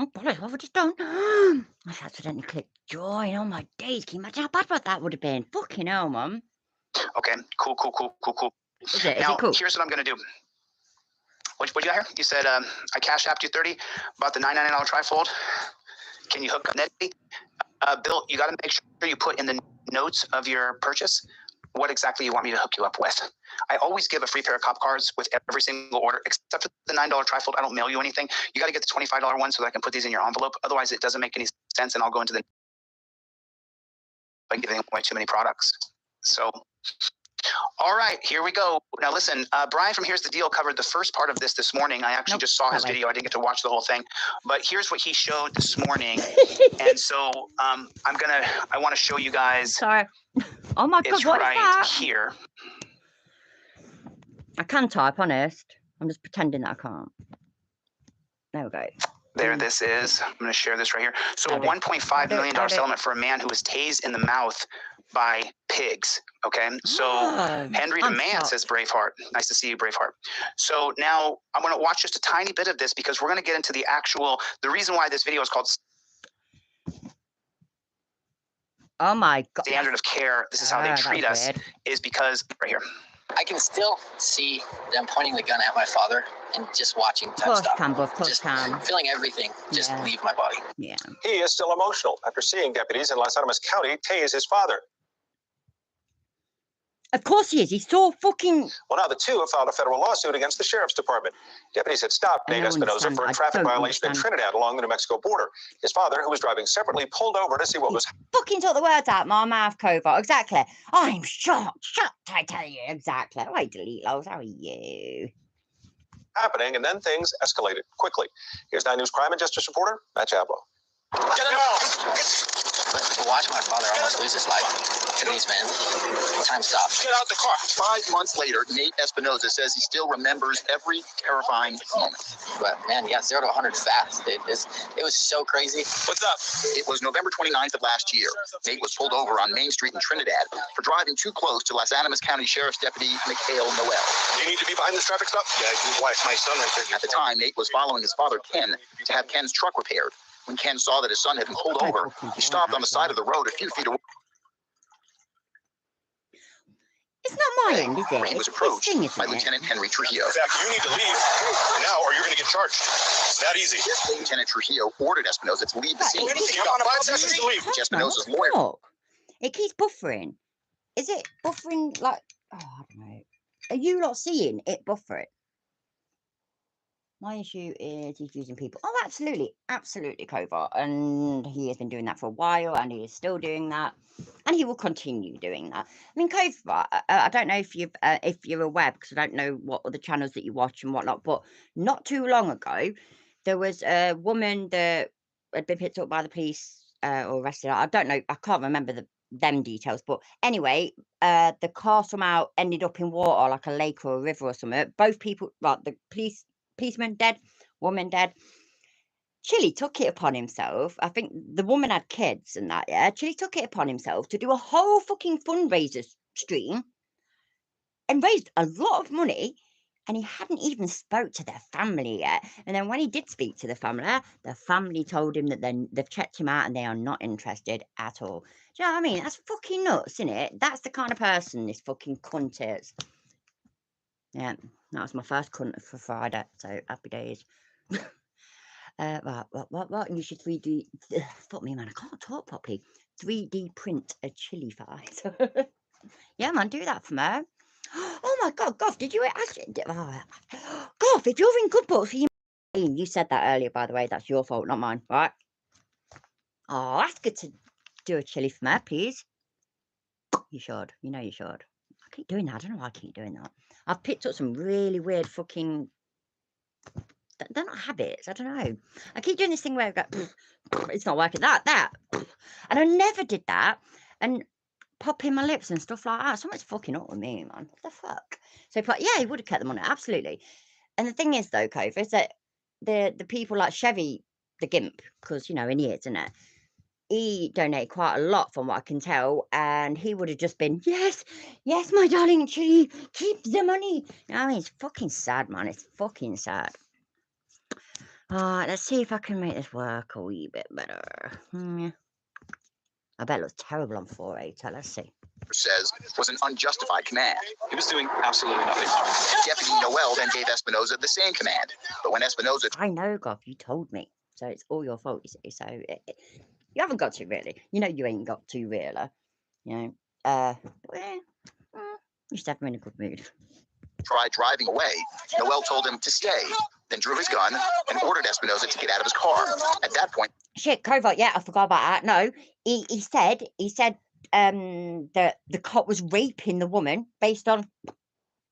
Oh, bollocks, what have I just done? I accidentally clicked join. Oh my days, can you imagine how bad that would have been? Fucking hell, man. Okay, cool. Is it? Is Now, it cool? here's what I'm gonna do. What you got here? You said I cashed out you 30, bought the $999 trifold. Can you hook up Netty? Bill, you got to make sure you put in the notes of your purchase what exactly you want me to hook you up with. I always give a free pair of cop cards with every single order, except for the $9 trifold. I don't mail you anything. You got to get the $25 one so that I can put these in your envelope. Otherwise, it doesn't make any sense, and I'll go into the by giving away too many products. So, all right, here we go. Now, listen, Brian from Here's the Deal covered the first part of this morning. I actually just saw his video. I didn't get to watch the whole thing, but here's what he showed this morning. And so I want to show you guys. Sorry. Oh my god, it's what right is that? Here. I can type, honest. I'm just pretending that I can't. There we go. There this is. I'm going to share this right here. So a $1.5 million settlement for a man who was tased in the mouth by pigs. Okay. So Henry the Man says Braveheart. Nice to see you, Braveheart. So now I'm going to watch just a tiny bit of this because we're going to get into the reason why this video is called Oh my god. Standard of Care. This is how they treat us weird. Is because right here. I can still see them pointing the gun at my father and just watching time stop. Just feeling everything just leave my body. Yeah. He is still emotional after seeing deputies in Las Animas County tase his father. Of course he is. He's so fucking... Well, now the two have filed a federal lawsuit against the sheriff's department. Deputies had stopped Nate Espinoza for a traffic violation in Trinidad along the New Mexico border. His father, who was driving separately, pulled over to see what was... Fucking took the words out my mouth, Cobot. Exactly. I'm shocked. Shocked, I tell you. Exactly. Oh, I delete those. How are you? Happening, and then things escalated quickly. Here's 9 News crime and justice reporter Matt Chablo. Get him out! To watch my father almost lose his life to these men. Time stops. Get out the car. 5 months later, Nate Espinoza says he still remembers every terrifying moment. But man, yeah, 0 to 100 fast. It was so crazy. What's up? It was November 29th of last year. Nate was pulled over on Main Street in Trinidad for driving too close to Las Animas County Sheriff's Deputy Mikhail Noel. Do you need to be behind this traffic stop? Yeah, my son right there. At the time, Nate was following his father, Ken, to have Ken's truck repaired. When Ken saw that his son had been pulled over, he stopped on the side of the road a few feet away. It's not my end, is it? He was approached by Lieutenant Henry Trujillo. In fact, you need to leave now or you're going to get charged. It's that easy. Lieutenant Trujillo ordered Espinoza to leave the scene. You got 5 seconds to leave. Espinoza's lawyer. It keeps buffering. Is it buffering like... Oh, I don't know. Are you not seeing it buffering? My issue is he's using people. Oh, absolutely. Absolutely, Covert. And he has been doing that for a while, and he is still doing that. And he will continue doing that. I mean, Covert, I don't know if you're aware, because I don't know what other channels that you watch and whatnot, but not too long ago, there was a woman that had been picked up by the police or arrested. I don't know. I can't remember them details. But anyway, the car somehow ended up in water, like a lake or a river or something. Both people, like the policeman dead, woman dead. Chili took it upon himself. I think the woman had kids and that, yeah. Chili took it upon himself to do a whole fucking fundraiser stream and raised a lot of money, and he hadn't even spoke to their family yet. And then when he did speak to the family told him that they've checked him out and they are not interested at all. Do you know what I mean? That's fucking nuts, isn't it? That's the kind of person this fucking cunt is. Yeah. That was my first cunt for Friday, so happy days. Right, what? You should 3D. Fuck me, man, I can't talk properly. 3D print a chili fry. Yeah, man, do that for me. Oh my God, Goff, did you actually? Goff, if you're in good books, you said that earlier, by the way. That's your fault, not mine, right? Oh, that's good to do a chili for me, please. You should. You know you should. I keep doing that. I don't know why I keep doing that. I've picked up some really weird fucking... They're not habits. I don't know. I keep doing this thing where I go, it's not working. That. And I never did that. And popping my lips and stuff like that. Something's fucking up with me, man. What the fuck? So, yeah, he would have kept them on it. Absolutely. And the thing is, though, Cove, is that the people like Chevy, the Gimp, because, you know, in years, isn't it? He donated quite a lot from what I can tell, and he would have just been, yes, my darling, keep the money. You know, I mean, it's fucking sad, man. It's fucking sad. Let's see if I can make this work a wee bit better. I bet it looks terrible on 4.8. Let's see. Says was an unjustified command. He was doing absolutely nothing. Deputy Noel then gave Espinoza the same command, but when Espinoza... I know, Goff, you told me, so it's all your fault, you see. So you haven't got to, really. You know you ain't got to, really. You know, you just have him in a good mood. Tried driving away. Noel told him to stay, then drew his gun and ordered Espinoza to get out of his car. At that point... Shit, Covert, yeah, I forgot about that. No, he said that the cop was raping the woman based on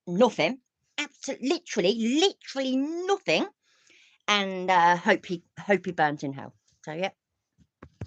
nothing. Absolutely, literally nothing. And hope he burns in hell. So, yeah.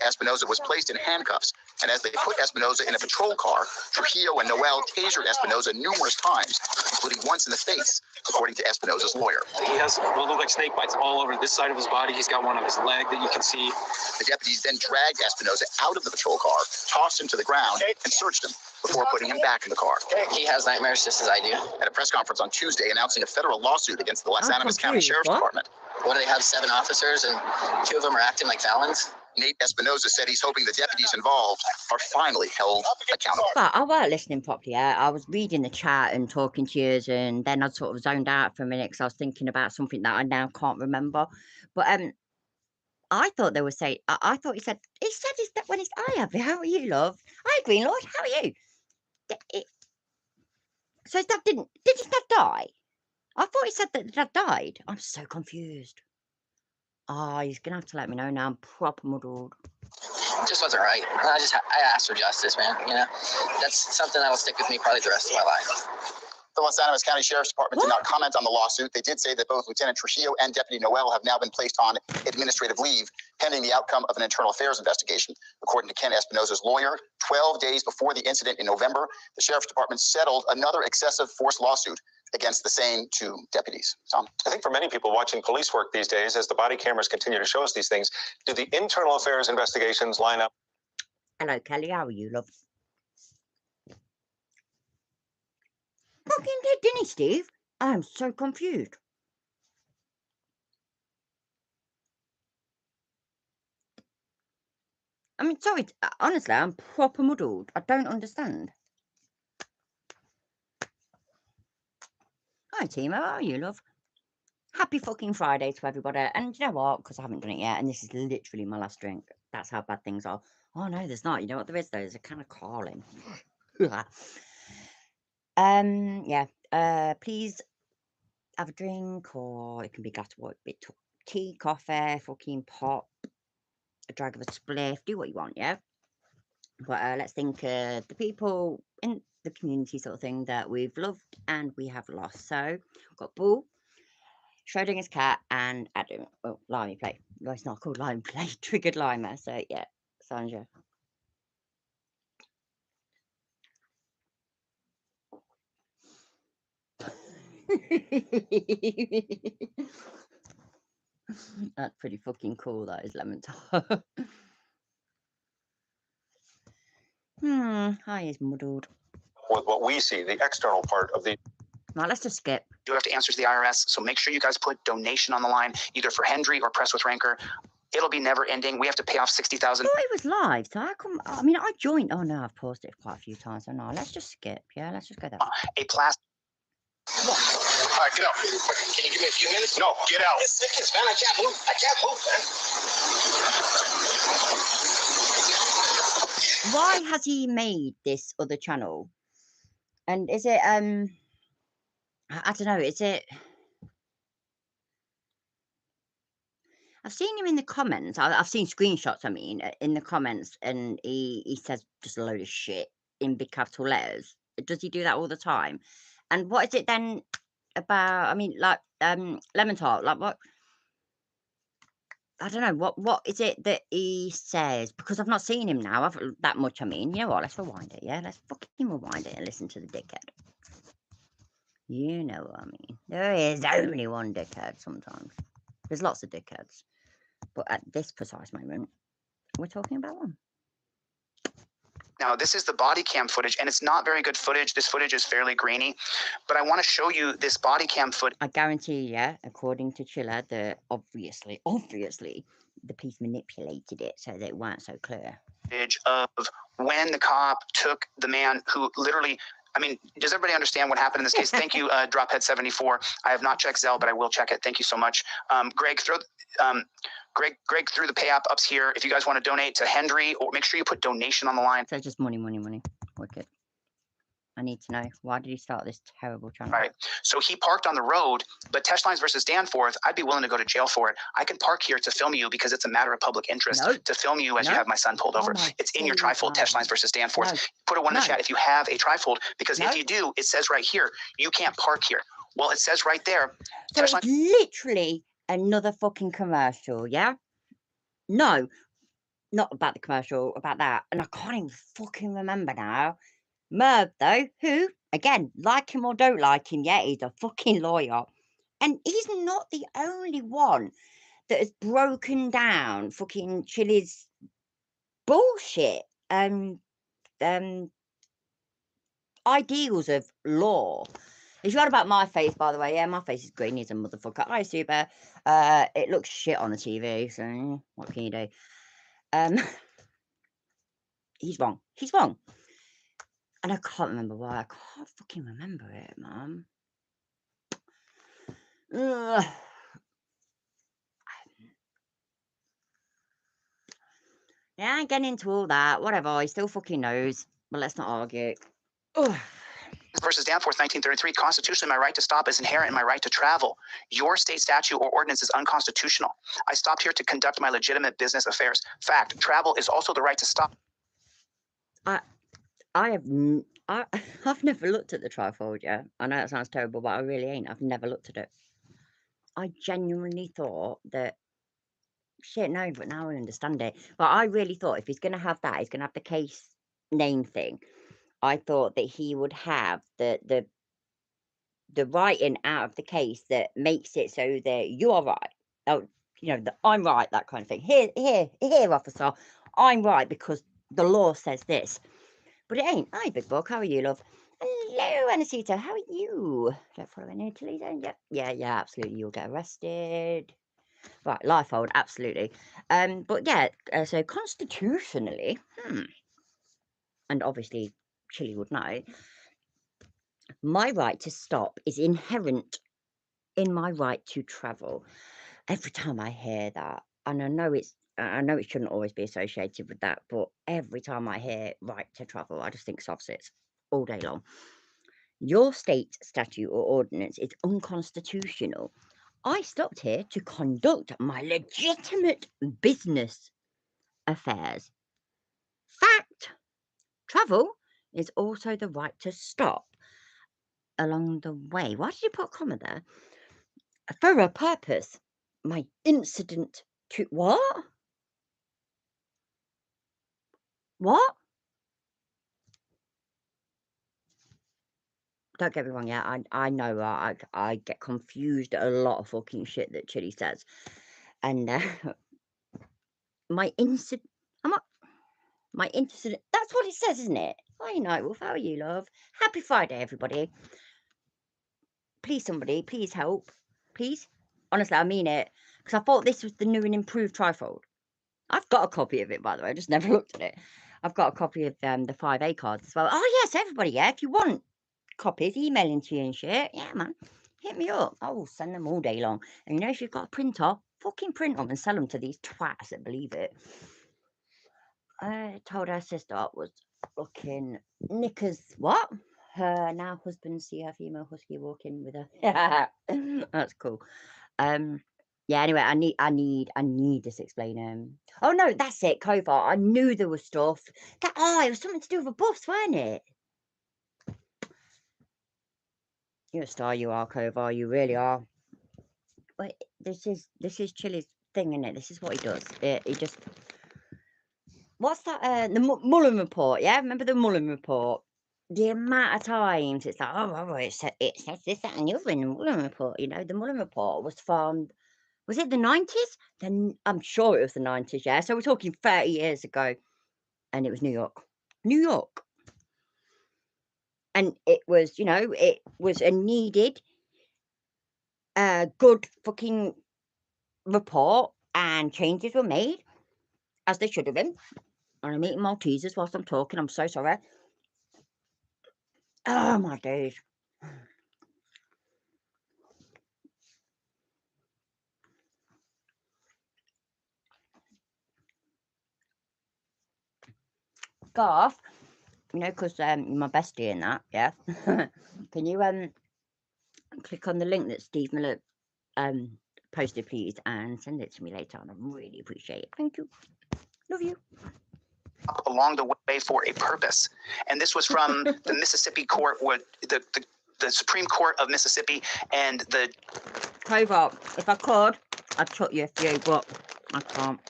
Espinoza was placed in handcuffs, and as they put Espinoza in a patrol car, Trujillo and Noel tasered Espinoza numerous times, including once in the face, according to Espinoza's lawyer. He has what look like snake bites all over this side of his body. He's got one on his leg that you can see. The deputies then dragged Espinoza out of the patrol car, tossed him to the ground, and searched him before putting him back in the car. He has nightmares just as I do. At a press conference on Tuesday announcing a federal lawsuit against the Los Animas County Sheriff's Department. What do they have, 7 officers, and 2 of them are acting like felons? Nate Espinoza said he's hoping the deputies involved are finally held accountable. But I weren't listening properly. I was reading the chat and talking to you, and then I sort of zoned out for a minute because I was thinking about something that I now can't remember. But I thought they were saying, I thought he said that when it's, hi, Abby, how are you, love? Hi, Greenlord, how are you? So his dad did his dad die? I thought he said that the dad died. I'm so confused. He's going to have to let me know now. I'm proper muddled. It just wasn't right. I asked for justice, man. You know, that's something that will stick with me probably the rest of my life. The Los Animas County Sheriff's Department did not comment on the lawsuit. They did say that both Lieutenant Trujillo and Deputy Noel have now been placed on administrative leave pending the outcome of an internal affairs investigation. According to Ken Espinoza's lawyer, 12 days before the incident in November, the Sheriff's Department settled another excessive force lawsuit against the same 2 deputies. Tom? I think for many people watching police work these days, as the body cameras continue to show us these things, do the internal affairs investigations line up? Hello, Kelly. How are you, love? Fucking did, didn't he, Steve? I'm so confused. I mean, sorry, honestly, I'm proper muddled. I don't understand. Hi, Timo. How are you, love? Happy fucking Friday to everybody. And you know what? Because I haven't done it yet, and this is literally my last drink. That's how bad things are. Oh, no, there's not. You know what there is, though? There's a kind of calling. Yeah. Please have a drink, or it can be glass of water, bit tea, coffee, fucking pop, a drag of a spliff. Do what you want, yeah? But let's think the people in the community sort of thing that we've loved and we have lost. So we've got Bull, Schrodinger's cat, and Adam. Oh, Limey Play. No, it's not called Limey Play. Triggered Limer. So yeah, Sandra. That's pretty fucking cool, that is, Lemon Tart. Hi is muddled. With what we see, the external part of the... Now let's just skip. You have to answer to the IRS, so make sure you guys put donation on the line, either for Hendry or Press with Rancor. It'll be never ending. We have to pay off $60,000. I thought it was live, so how come? I mean, I joined. Oh no, I've paused it quite a few times. So no, let's just skip. Yeah, let's just go there. A plastic. right, get out. Can you give me a few minutes? No, get out. It's seconds, man. I can't move. I can't move, man. Why has he made this other channel? And is it I don't know, is it, I've seen him in the comments. I've seen screenshots, I mean, in the comments, and he says just a load of shit in big capital letters. Does he do that all the time? And what is it then about, I mean, like, Lemon Tart, like what? I don't know, what is it that he says? Because I've not seen him now that much, I mean. You know what, let's rewind it, yeah? Let's fucking rewind it and listen to the dickhead. You know what I mean. There is only one dickhead sometimes. There's lots of dickheads. But at this precise moment, we're talking about one. Now, this is the body cam footage, and it's not very good footage. This footage is fairly grainy, but I want to show you this body cam footage. I guarantee you, according to Chiller, that obviously, the police manipulated it so that it weren't so clear. Of when the cop took the man who literally, I mean, does everybody understand what happened in this case? Thank you, Drophead74. I have not checked Zelle, but I will check it. Thank you so much. Greg, Greg threw the pay app ups here. If you guys want to donate to Henry, or make sure you put donation on the line. So just money. Wicked. I need to know, why did he start this terrible channel? Right. So he parked on the road, but Tesh Lines versus Danforth, I'd be willing to go to jail for it. I can park here to film you because it's a matter of public interest to film you as you have my son pulled over. It's in your trifold, Tesh Lines versus Danforth. Put a one in the chat if you have a trifold, because if you do, it says right here, you can't park here. Well, it says right there. So it's literally another fucking commercial, yeah? No, not about the commercial, about that. And I can't even fucking remember now. Merv, though, who, again, like him or don't like him, yeah, he's a fucking lawyer. And he's not the only one that has broken down fucking Chili's bullshit ideals of law. If you heard about my face, by the way, yeah, my face is green as a motherfucker. Hi, Super. It looks shit on the TV, so what can you do? He's wrong. He's wrong. And I can't remember why. I can't fucking remember it, Mum. Yeah, I ain't getting into all that. Whatever. He still fucking knows. But let's not argue. Ugh. Versus Danforth, 1933. Constitutionally, my right to stop is inherent in my right to travel. Your state statute or ordinance is unconstitutional. I stopped here to conduct my legitimate business affairs. Fact, travel is also the right to stop. I've never looked at the trifold, yeah. I know that sounds terrible, but I really ain't. I've never looked at it. I genuinely thought that, shit, no, but now I understand it. But I really thought if he's going to have that, he's going to have the case name thing. I thought that he would have the writing out of the case that makes it so that you are right. Oh, you know, that I'm right, that kind of thing. Here, officer, I'm right because the law says this. But it ain't. Hi, Big Book. How are you, love? Hello, Anacita. How are you? Don't follow in Italy, don't you? Yeah, absolutely. You'll get arrested. Right, life hold, absolutely. But yeah, so constitutionally, and obviously Chile would know, my right to stop is inherent in my right to travel. Every time I hear that, and I know it shouldn't always be associated with that, but every time I hear right to travel, I just think soft-sits all day long. Your state statute or ordinance is unconstitutional. I stopped here to conduct my legitimate business affairs. Fact, travel is also the right to stop along the way. Why did you put a comma there? For a purpose. My incident to what? What? Don't get me wrong, yeah, I know I get confused at a lot of fucking shit that Chili says. And my incident, that's what it says, isn't it? Hi, Nightwolf, how are you, love? Happy Friday, everybody. Please, somebody, please help. Please. Honestly, I mean it. Because I thought this was the new and improved trifold. I've got a copy of it, by the way. I just never looked at it. I've got a copy of the 5A cards as well. Oh, yes, everybody, yeah. If you want copies, emailing to you and shit. Yeah, man. hit me up. I will send them all day long. And you know, if you've got a printer, fucking print them and sell them to these twats that believe it. I told her sister I was looking knickers. What? Her now husband see her female husky walking with her. That's cool. Yeah, anyway, I need this explaining. Oh no, that's it, Kovar. I knew there was stuff. It was something to do with a bus, weren't it? You're a star, you are, Kovar. You really are. But this is Chili's thing, isn't it? This is what he does. He just. What's that? The Mullen report. Yeah, remember the Mullen report? The amount of times it's like, oh, it says this, that, and the other in the Mullen report. You know, the Mullen report was from. Was it the 90s? Then I'm sure it was the 90s, yeah. So we're talking 30 years ago. And it was New York. New York. And it was, you know, it was a needed, good fucking report. And changes were made, as they should have been. And I'm eating Maltesers whilst I'm talking. I'm so sorry. Oh, my days. Garth, you know, because you're my bestie in that, yeah. Can you click on the link that Steve Miller posted, please, and send it to me later on? I really appreciate it. Thank you. Love you. Along the way for a purpose. And this was from the Mississippi court, where the Supreme Court of Mississippi and the... Kovar, if I could, I'd chuck you a few, but I can't.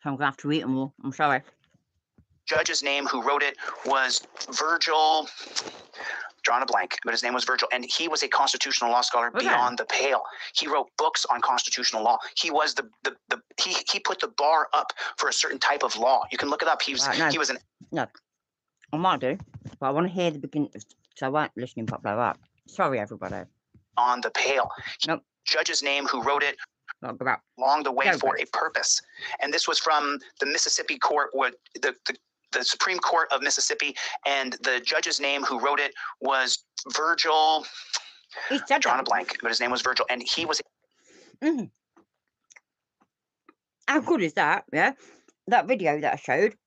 So I'm going to have to eat them all. I'm sorry. Judge's name who wrote it was Virgil, drawn a blank, but his name was Virgil, and he was a constitutional law scholar beyond the pale. He wrote books on constitutional law. He was he put the bar up for a certain type of law. You can look it up. He was No, I might do, but I want to hear the beginning, so I won't listening properly. Right. Sorry, everybody. On the pale. Nope. Judge's name who wrote it along the way for a purpose. And this was from the Mississippi court, where the Supreme Court of Mississippi, and the judge's name who wrote it was Virgil, drawn a blank, but his name was Virgil, and he was... How good is that, yeah? That video that I showed,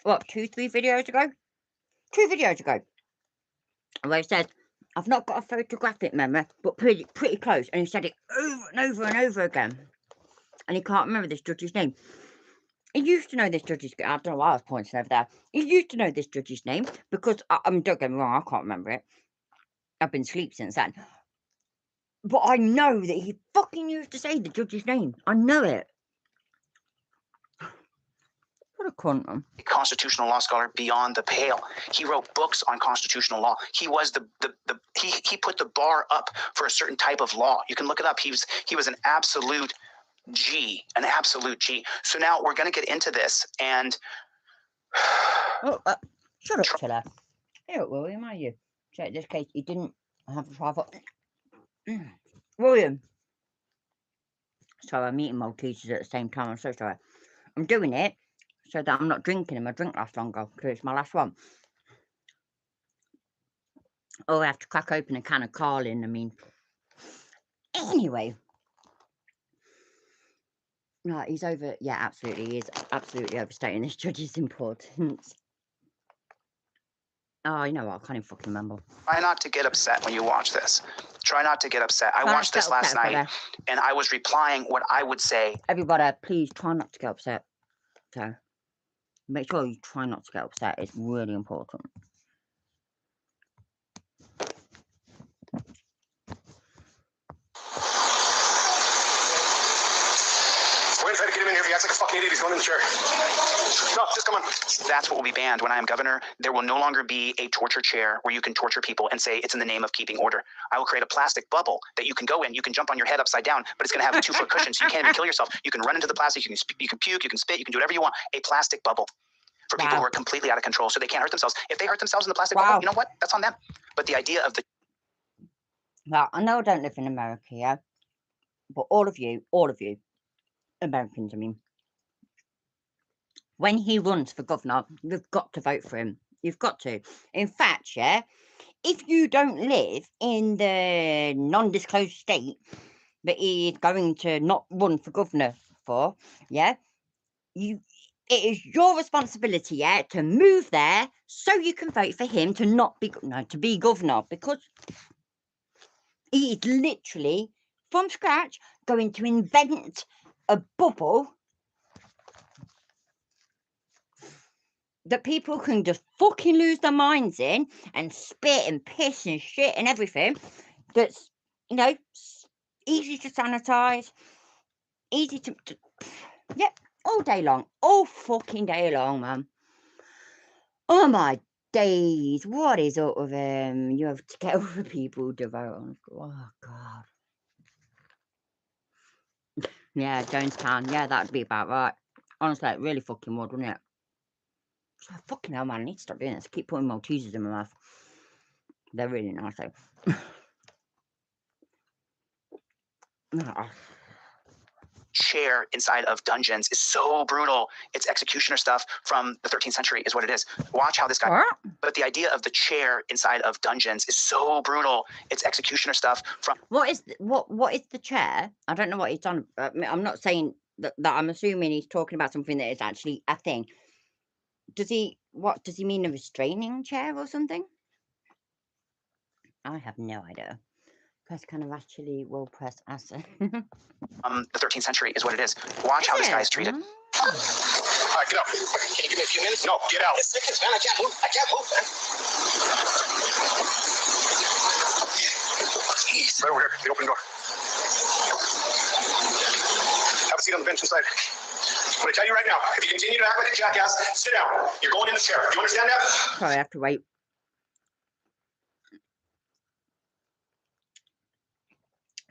what, 2-3 videos ago? 2 videos ago, where he said, I've not got a photographic memory, but pretty close, and he said it over and over and over again, and he can't remember this judge's name. He used to know this judge's name. I don't know why I was pointing over there. He used to know this judge's name because, don't get me wrong, I can't remember it. I've been asleep since then. But I know that he fucking used to say the judge's name. I know it. What a cunt, man. A constitutional law scholar beyond the pale. He wrote books on constitutional law. He was he put the bar up for a certain type of law. You can look it up. He was an absolute G, an absolute G. So now we're going to get into this, and shut up, Chiller. Here, William, are you? So in this case, he didn't have a private. William. Sorry, I'm eating Maltesers at the same time. I'm so sorry. I'm doing it so that I'm not drinking them. My drink lasts longer because it's my last one. Or I have to crack open a can of Carlin. I mean, anyway. No, he's over. Yeah, absolutely. He is absolutely overstating this judge's importance. Oh, you know what? I can't even fucking remember. Try not to get upset when you watch this. Try not to get upset. I watched this last night, and I was replying what I would say. Everybody, please try not to get upset. So, make sure you try not to get upset. It's really important. We're going to try to get him in here. He acts like a fucking idiot. He's going in the chair. No, just come on. That's what will be banned when I am governor. There will no longer be a torture chair where you can torture people and say it's in the name of keeping order. I will create a plastic bubble that you can go in. You can jump on your head upside down, but it's going to have a 2-foot cushion, so you can't even kill yourself. You can run into the plastic. You can puke. You can spit. You can do whatever you want. A plastic bubble for people who are completely out of control, so they can't hurt themselves. If they hurt themselves in the plastic bubble, you know what? That's on them. But the idea of the... Well, I know I don't live in America, yeah? But all of you, Americans, I mean, when he runs for governor, you've got to vote for him. You've got to. In fact, yeah, if you don't live in the non-disclosed state that he is going to not run for governor for, yeah, it is your responsibility, yeah, to move there so you can vote for him to not be to be governor, because he is literally from scratch going to invent a bubble that people can just fucking lose their minds in and spit and piss and shit and everything. That's, you know, easy to sanitize, easy to yeah, all day long, all fucking day long, man. Oh my days, what is up with him? You have to get over people to vote on. Oh god. Yeah, Jonestown. Yeah, that'd be about right. Honestly, it really fucking would, wouldn't it? So, fucking hell, man, I need to stop doing this. Keep putting Maltesers in my mouth. They're really nice, though. Chair inside of dungeons is so brutal. It's executioner stuff from the 13th century is what it is. Watch how this guy... What? But the idea of the chair inside of dungeons is so brutal. It's executioner stuff from... What is the chair? I don't know what he's on. I'm not saying that I'm assuming he's talking about something that is actually a thing. What does he mean, a restraining chair or something? I have no idea. Press kind of actually will press acid. The 13th century is what it is. Watch how this guy is treated. All right, get up. Can you give me a few minutes? No, get out. 6 seconds, man. I can't move. Man. Jeez. Right over here. The open door. Have a seat on the bench inside. I'm going to tell you right now, if you continue to act like a jackass, sit down. You're going in the chair. Do you understand that? Sorry, I have to wait.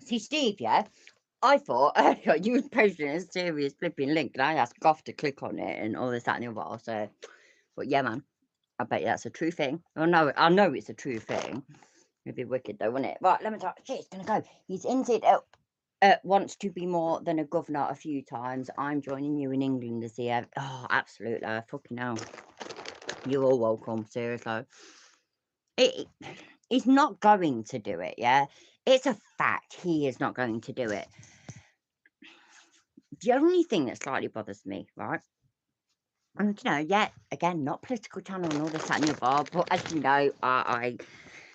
See, Steve, yeah, I thought you was posting a serious flipping link, and I asked Goff to click on it and all this, that, and the other. So, but yeah, man, I bet you that's a true thing. I know it's a true thing. It'd be wicked though, wouldn't it? Right, let me talk. Shit, it's gonna go. He's hinted wants to be more than a governor a few times. I'm joining you in England this year. Oh, absolutely, fucking hell. You're all welcome. Seriously, he's not going to do it. Yeah. It's a fact he is not going to do it. The only thing that slightly bothers me, right? And, you know, yeah, again, not political channel and all this, that, and the other, but as you know, I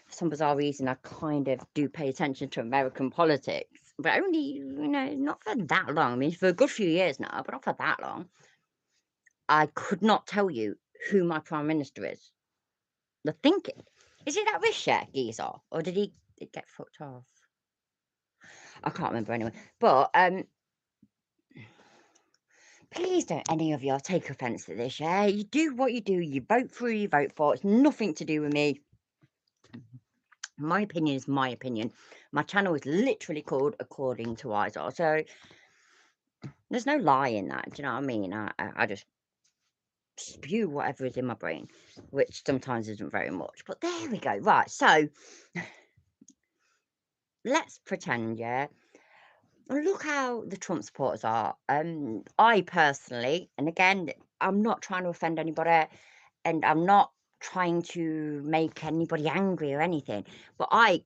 for some bizarre reason, I kind of do pay attention to American politics, but only, you know, not for that long. I mean, for a good few years now, but not for that long. I could not tell you who my Prime Minister is. The thinking. Is it that rich geezer? Or did he get fucked off? I can't remember anyway. But please don't any of y'all take offence to this, yeah? You do what you do. You vote for who you vote for. It's nothing to do with me. My opinion is my opinion. My channel is literally called According to Izar. So there's no lie in that. Do you know what I mean? I just spew whatever is in my brain, which sometimes isn't very much. But there we go. Right, so let's pretend, yeah. Look how the Trump supporters are. I personally, and again, I'm not trying to offend anybody, and I'm not trying to make anybody angry or anything, but I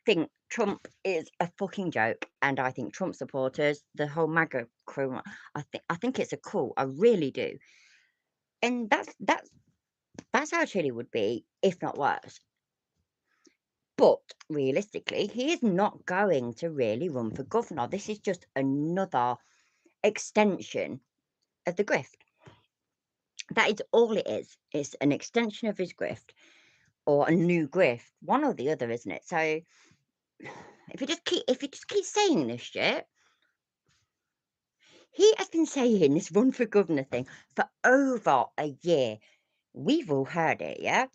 think Trump is a fucking joke, and I think Trump supporters, the whole MAGA crew, I think it's a cult. I really do, and that's how Chile would be, if not worse. But realistically, he is not going to really run for governor. This is just another extension of the grift. That is all it is. It's an extension of his grift, or a new grift, one or the other, isn't it? So if you just keep saying this shit, he has been saying this run for governor thing for over a year. We've all heard it, yeah.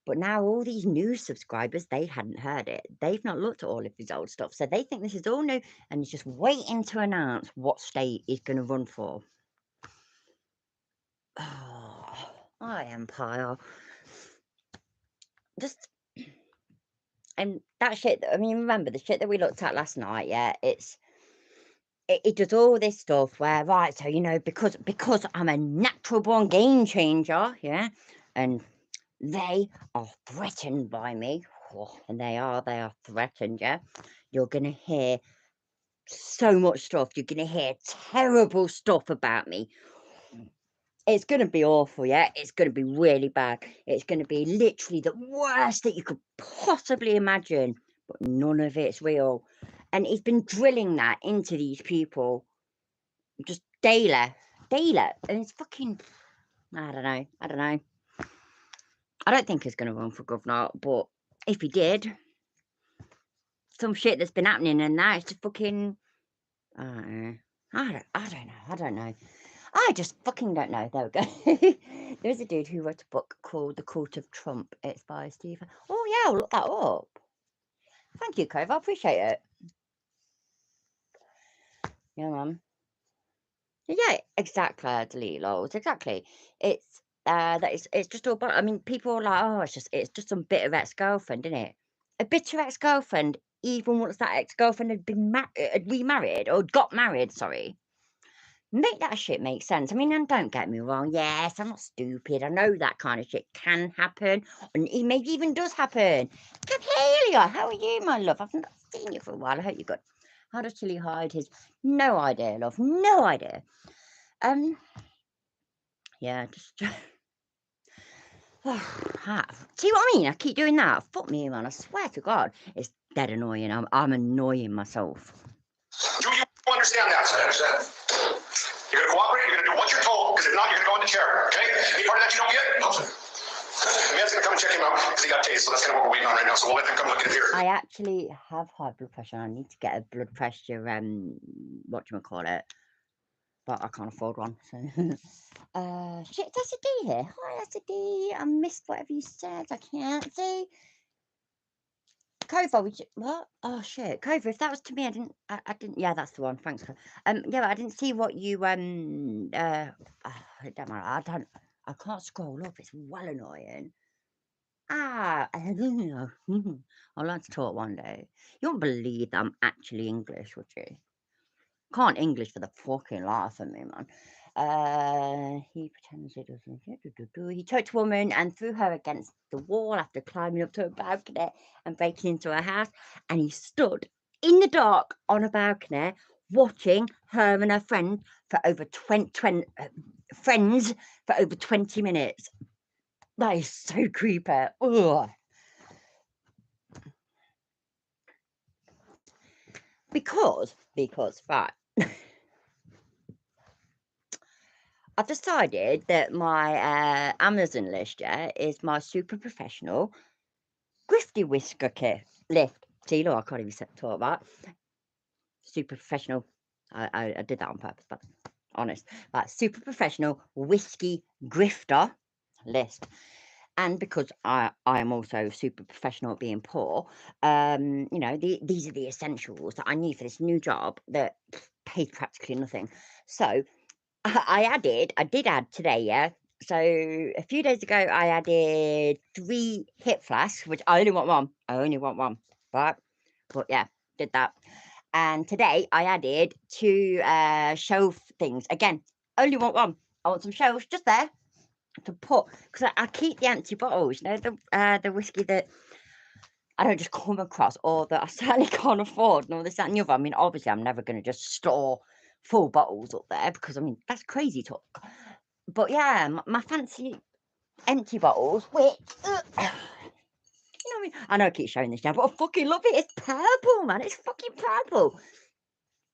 But now all these new subscribers, they hadn't heard it. They've not looked at all of his old stuff. So they think this is all new, and he's just waiting to announce what state he's going to run for. Oh, I Empire. Just, and that shit, I mean, remember the shit that we looked at last night, yeah? It does all this stuff where, right, so, you know, because I'm a natural born game changer, yeah? And they are threatened by me. and they are threatened, yeah? You're going to hear so much stuff. You're going to hear terrible stuff about me. It's going to be awful, yeah? It's going to be really bad. It's going to be literally the worst that you could possibly imagine, but none of it's real. And he's been drilling that into these people just daily. And it's fucking, I don't know. I don't think he's going to run for governor, but if he did, some shit that's been happening and now it's just fucking, I don't know. I just fucking don't know. There we go. There's a dude who wrote a book called The Court of Trump. It's by Stephen. Oh, yeah, I'll look that up. Thank you, Cove. I appreciate it. Yeah, man. Yeah, exactly. Delete lols. Exactly. It's it's just all. I mean, people are like, oh, it's just some bitter ex-girlfriend, isn't it? A bitter ex-girlfriend. Even once that ex-girlfriend had been had remarried or got married. Sorry. Make that shit make sense. I mean, and don't get me wrong. Yes, I'm not stupid. I know that kind of shit can happen, and it maybe even does happen. Capelia, how are you, my love? I've not seen you for a while. I hope you're good. How does Chili hide his? No idea, love. No idea. Yeah, just. See what I mean? I keep doing that. Fuck me, man. I swear to God, it's dead annoying. I'm annoying myself. Do you understand that? I understand. You're going to cooperate, you're going to do what you're told, because if not, you're going to go in the chair, okay? Any part of that you don't get? No, sir. The man's going to come and check him out because he got tased, so that's kind of what we're waiting on right now. So we'll let him come look at it here. I actually have high blood pressure. I need to get a blood pressure, whatchamacallit, but I can't afford one, so. Shit, that's a D here. Hi, that's a D. I missed whatever you said. I can't see. Cova, what? Oh shit, Cova. If that was to me, I didn't. Yeah, that's the one. Thanks. Yeah, but I didn't see what you. It don't matter. I can't scroll up. It's well annoying. I don't know. I'll learn to talk one day. You won't believe that I'm actually English, would you? Can't English for the fucking life of me, man. He pretends he doesn't. He choked a woman and threw her against the wall after climbing up to a balcony and breaking into her house. And he stood in the dark on a balcony watching her and her friend for over 20 minutes. That is so creepy. Ugh. Because right. I've decided that my Amazon list, yeah, is my super professional grifty whisker kit lift. See, look, I can't even talk about super professional. I did that on purpose, but honest. But super professional whiskey grifter list. And because I am also super professional at being poor, you know, these are the essentials that I need for this new job that pays practically nothing. So I did add today, yeah. So a few days ago, I added 3 hip flasks, which I only want one. Right? But yeah, did that. And today I added 2 shelf things. Again, only want one. I want some shelves just there to put, because I keep the empty bottles, you know, the whiskey that I don't just come across, or that I certainly can't afford, and all this, that, and the other. I mean, obviously, I'm never going to just store full bottles up there because, I mean, that's crazy talk. But yeah, my fancy empty bottles, which, you know what I mean? I know I keep showing this down, but I fucking love it. It's purple, man. It's fucking purple.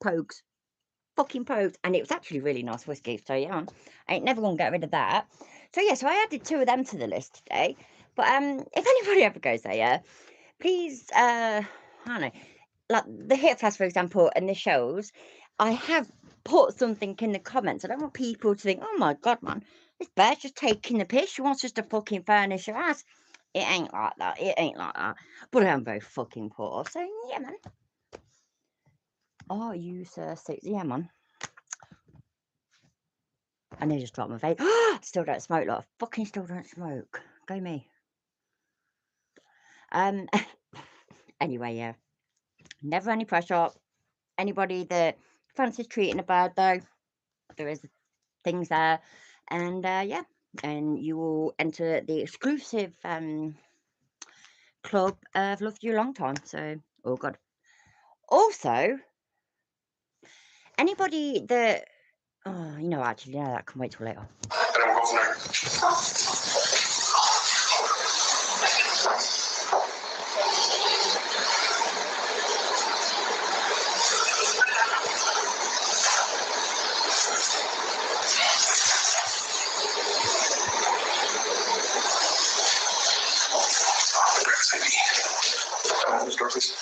Pogues. Fucking Pogues. And it was actually really nice whiskey. So yeah, I ain't never going to get rid of that. So yeah, so I added 2 of them to the list today. But if anybody ever goes there, yeah, please, I don't know, like the hip flask, for example, and the shells, I have put something in the comments. I don't want people to think, oh my God, man, this bear's just taking the piss. She wants us to fucking furnish her ass. It ain't like that. It ain't like that. But I'm very fucking poor. So yeah, man. Oh, you, sir, 6. Yeah, man. I nearly just dropped my vape. Still don't smoke, like, fucking still don't smoke. Go me. Anyway, yeah. Never any pressure. Anybody that fancies treating a bird, though, there is things there. And yeah, and you will enter the exclusive club. I've loved you a long time. So, oh God. Also, anybody that, oh, you know, actually, yeah, that can wait till later. And then we'll go from there. Please.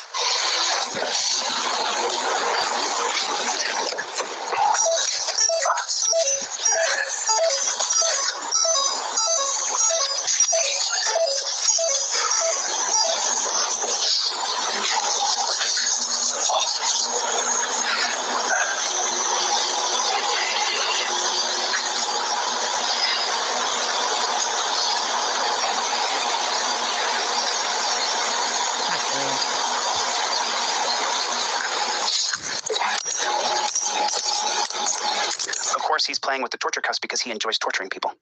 Of course, he's playing with the torture cuffs because he enjoys torturing people.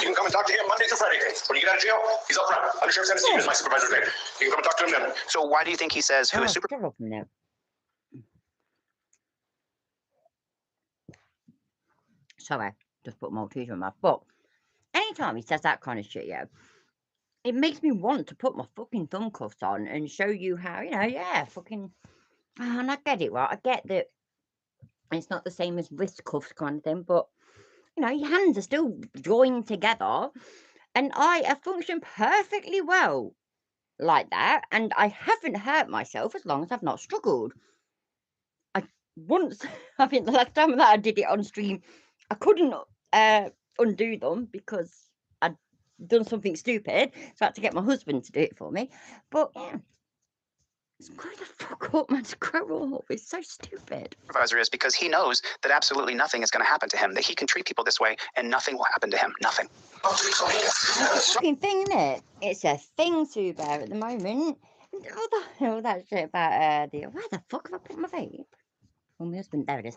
You can come and talk to him Monday through Friday. When you get out of jail, he's up front. Undersheriff Tennessee is my supervisor's name. You can come and talk to him then. So why do you think he says who is super? Sorry, just put Maltese in my mouth. But anytime he says that kind of shit, yeah, it makes me want to put my fucking thumb cuffs on and show you how, you know, yeah, fucking. And I get it, right? I get that it's not the same as wrist cuffs kind of thing, but you know, your hands are still joined together, and I have functioned perfectly well like that, and I haven't hurt myself as long as I've not struggled. I once, I think the last time that I did it on stream, I couldn't undo them because I'd done something stupid, so I had to get my husband to do it for me. But yeah, grow the fuck up, man. Grow up. It's so stupid. Supervisor is because he knows that absolutely nothing is going to happen to him, that he can treat people this way and nothing will happen to him. Nothing. It's a fucking thing, isn't it? It's a thing, Sue Bear, at the moment. And all that shit about where the fuck have I put my vape? Oh, my husband, there it is.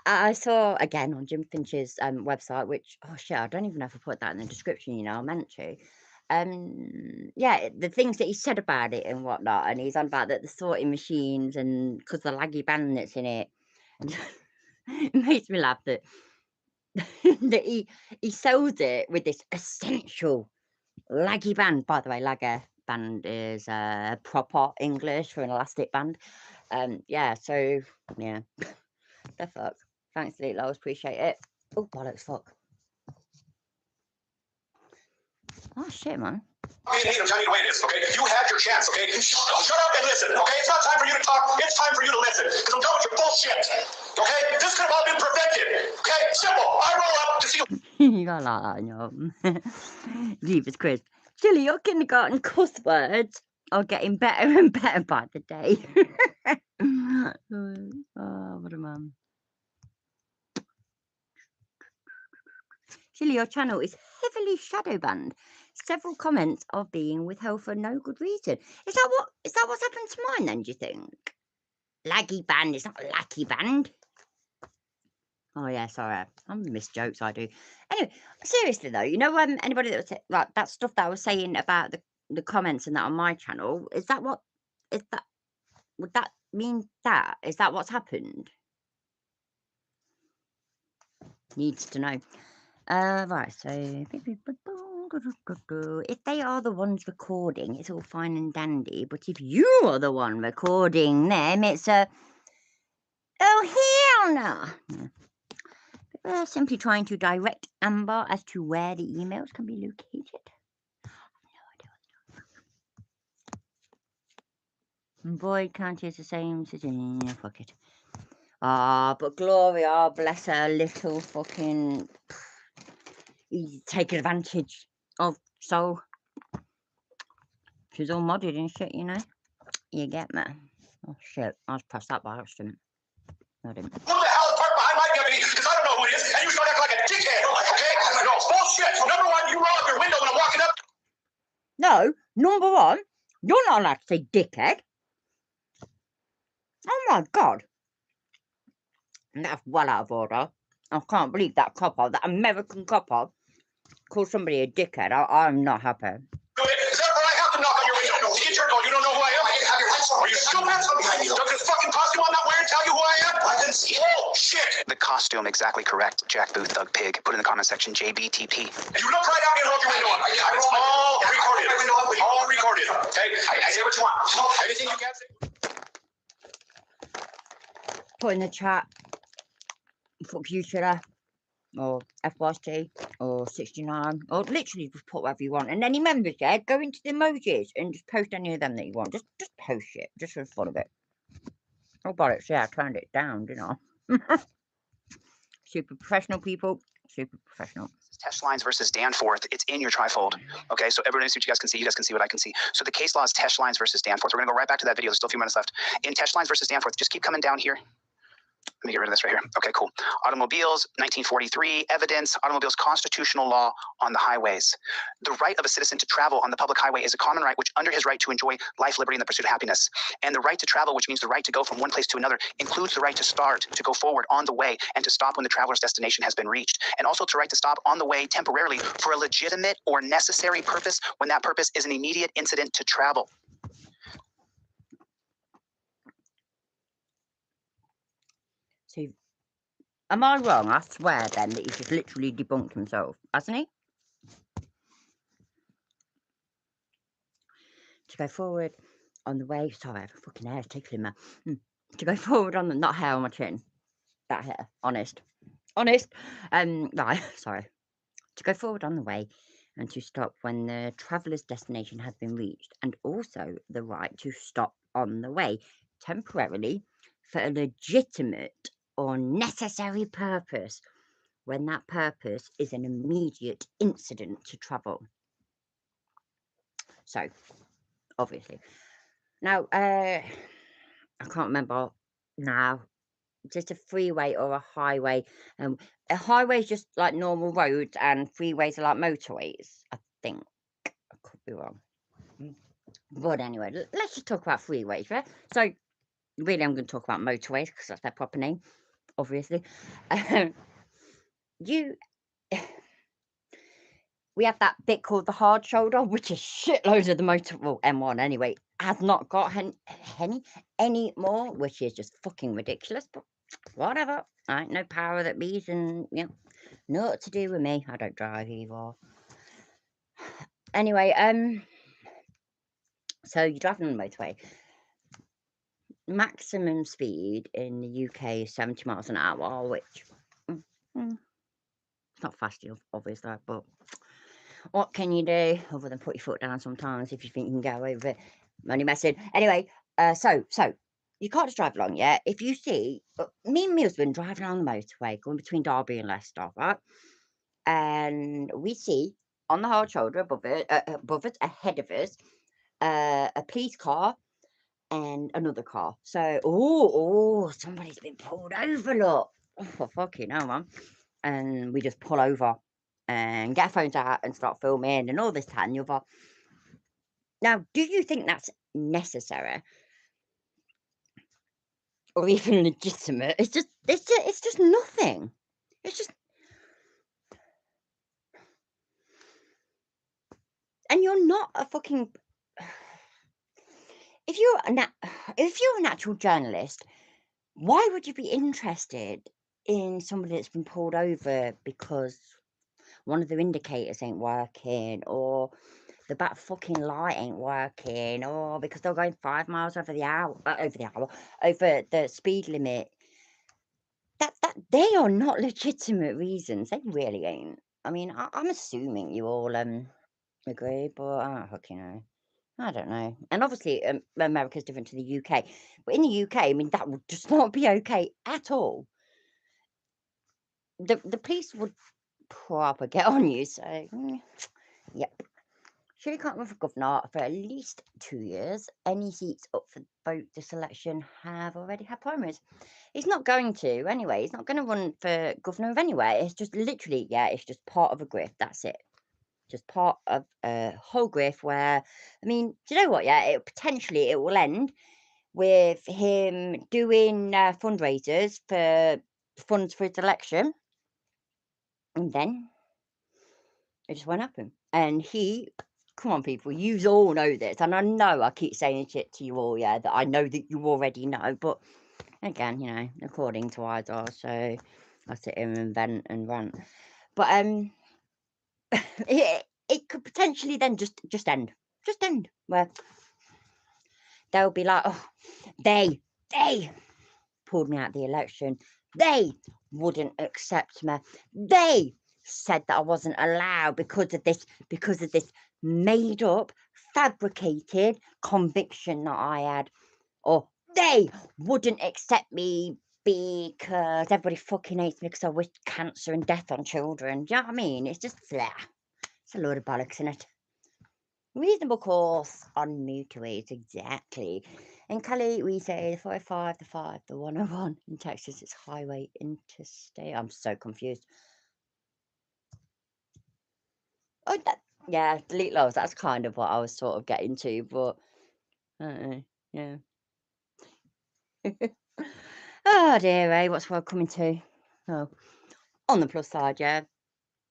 I saw again on Jim Finch's website, which, oh shit, I don't even know if I put that in the description, you know, I meant to. Yeah, the things that he said about it and whatnot, and he's on about that the sorting machines and because the laggy band that's in it, and it makes me laugh that that he sells it with this essential laggy band. By the way, lagger band is proper English for an elastic band. Yeah, so yeah, the fuck. Thanks, Elite Lows, appreciate it. Oh bollocks, fuck. Oh shit, man. I'm telling you the way it is, okay? You had your chance, okay? Shut up and listen, okay? It's not time for you to talk. It's time for you to listen. Because I'm done with your bullshit, okay? This could have all been prevented, okay? Simple. I roll up to see you. You gotta like that, you know. Jeepers Chris. Chilly, your kindergarten cuss words are getting better and better by the day. Oh, what a man. Chilly, your channel is heavily shadow banned. Several comments are being withheld for no good reason. Is that what's happened to mine then, do you think? Laggy band, it's not laggy band. Oh yeah, sorry. I miss jokes, I do. Anyway, seriously though, you know anybody that was like that stuff that I was saying about the comments and that on my channel, would that mean that? Is that what's happened? Needs to know. Right, so if they are the ones recording, it's all fine and dandy. But if you are the one recording them, it's a oh hell no. We're simply trying to direct Amber as to where the emails can be located. I have no idea. Void County is the same. Yeah, fuck it. But Gloria, bless her little fucking. He's taking advantage of Soul. She's all modded and shit, you know. You get me? Oh shit! I was pressed that by accident. No, I didn't. Who the hell parked behind my deputy? Because I don't know who it is, and you start acting like a dickhead, okay? No, bullshit. Number one, you roll up your window when I'm walking up. No, number one, you're not allowed to say dickhead. Oh my god. That's well out of order. I can't believe that copper, that American copper, called somebody a dickhead. I'm not happy. Is that where I have to knock on your window to get your call? You don't know who I am? Have your lights on. Are you stupid? Behind you. Does this fucking costume I'm not wearing tell you who I am? I didn't see it. Oh, shit. The costume, exactly correct. Jack Booth, Thug Pig. Put in the comment section, JBTP. You look right at me and hold your window up. It's all recorded. All recorded. Okay? I say what you want. Anything you can't say. Put in the chat, fuck you, Chiller, or FYT, or 69, or literally just put whatever you want. And any members, yeah, go into the emojis and just post any of them that you want. Just post it, just for the fun of it. Oh, bollocks, yeah, I turned it down, didn't I? Super professional, people. Super professional. Tesh Lines versus Danforth. It's in your trifold. Okay, so everybody see what you guys can see. You guys can see what I can see. So the case law is Tesh Lines versus Danforth. We're going to go right back to that video. There's still a few minutes left. In Tesh Lines versus Danforth, just keep coming down here. Let me get rid of this right here. Okay, cool. Automobiles, 1943, evidence, automobiles, constitutional law on the highways. The right of a citizen to travel on the public highway is a common right, which under his right to enjoy life, liberty, and the pursuit of happiness. And the right to travel, which means the right to go from one place to another, includes the right to start, to go forward on the way, and to stop when the traveler's destination has been reached. And also to right to stop on the way temporarily for a legitimate or necessary purpose when that purpose is an immediate incident to travel. So, am I wrong? I swear then that he's just literally debunked himself, hasn't he? To go forward on the way. Sorry, I have a fucking hair tickling me. To go forward on the, not hair on my chin. That hair. Honest. Right, sorry. To go forward on the way and to stop when the traveller's destination has been reached, and also the right to stop on the way temporarily for a legitimate or necessary purpose when that purpose is an immediate incident to travel. So, obviously. Now, I can't remember now. Just a freeway or a highway. A highway is just like normal roads, and freeways are like motorways, I think. I could be wrong. But anyway, let's just talk about freeways, right? So, really, I'm going to talk about motorways because that's their proper name, obviously. We have that bit called the hard shoulder, which is shitloads of the motor, well, M1 anyway, has not got any more, which is just fucking ridiculous, but whatever. I ain't no power that bees, and, you know, not to do with me. I don't drive either. Anyway, so you're driving on the motorway. Maximum speed in the UK is 70 miles an hour, which, it's not fast enough, obviously, but what can you do other than put your foot down sometimes if you think you can go over it? I'm only messing. Anyway, so you can't just drive along, yeah? If you see, me and my husband driving on the motorway going between Derby and Leicester, right? And we see on the hard shoulder above us, ahead of us, a police car and another car. So, oh, somebody's been pulled over, look. Oh, fucking hell, man. And we just pull over and get our phones out and start filming and all this, that and the other. Now, do you think that's necessary or even legitimate? It's just nothing. It's just, and you're not a fucking. If you're an actual journalist, why would you be interested in somebody that's been pulled over because one of the indicators ain't working, or the back fucking light ain't working, or because they're going 5 miles over the speed limit? That they are not legitimate reasons. They really ain't. I mean, I'm assuming you all agree, but I don't fucking know. I don't know. And obviously, America's different to the UK. But in the UK, I mean, that would just not be okay at all. The police would proper get on you. So, yep. Surely can't run for governor for at least 2 years. Any seats up for vote this election have already had primaries. He's not going to anyway. He's not going to run for governor of anywhere. It's just literally, yeah, it's just part of a grift. That's it. Just part of a whole grift where, I mean, do you know what? Yeah, it will end with him doing fundraisers for funds for his election, And then it just won't happen. And he, come on, people, you all know this. And I know I keep saying shit to you all, yeah, that I know that you already know. But again, you know, according to Idol, so I sit here and vent and rant. But it could potentially then just end. Just end. Where they'll be like, oh, they pulled me out of the election. They wouldn't accept me. They said that I wasn't allowed because of this made up, fabricated conviction that I had. Or they wouldn't accept me because everybody fucking hates me because I wish cancer and death on children. Do you know what I mean? It's just, it's a load of bollocks, isn't it? Reasonable course on motorways, exactly. In Cali, we say the 45, the 5, the 101. In Texas, it's highway, interstate. I'm so confused. Oh, yeah, delete laws. That's kind of what I was sort of getting to, but yeah. Oh dear, eh? What's world coming to? Oh, on the plus side, yeah.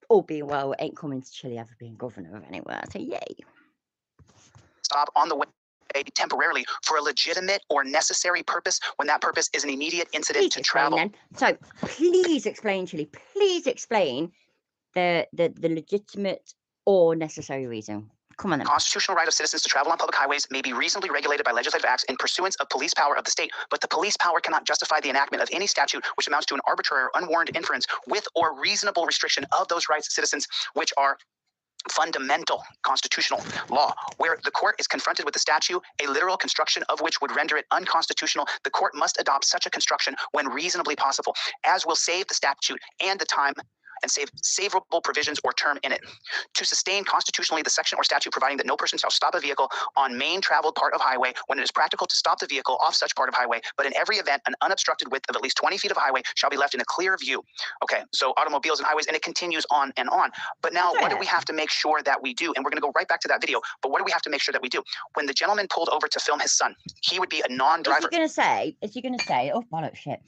All being well, it ain't coming to Chile ever being governor of anywhere. So yay. Stop on the way temporarily for a legitimate or necessary purpose when that purpose is an immediate incident Please to explain travel. then. So please explain, Chile. Please explain the legitimate or necessary reason. Come on then. Constitutional right of citizens to travel on public highways may be reasonably regulated by legislative acts in pursuance of police power of the state, but the police power cannot justify the enactment of any statute which amounts to an arbitrary or unwarranted inference with or reasonable restriction of those rights of citizens which are fundamental constitutional law. Where the court is confronted with a statute, a literal construction of which would render it unconstitutional, the court must adopt such a construction when reasonably possible, as will save the statute and the time and save favorable provisions or term in it. To sustain constitutionally the section or statute providing that no person shall stop a vehicle on main traveled part of highway when it is practical to stop the vehicle off such part of highway, but in every event, an unobstructed width of at least 20 feet of highway shall be left in a clear view. Okay, so automobiles and highways, and it continues on and on. But now what do we have to make sure that we do? And we're going to go right back to that video, but what do we have to make sure that we do? When the gentleman pulled over to film his son, he would be a non-driver. Is he going to say, oh, bollocks, shit.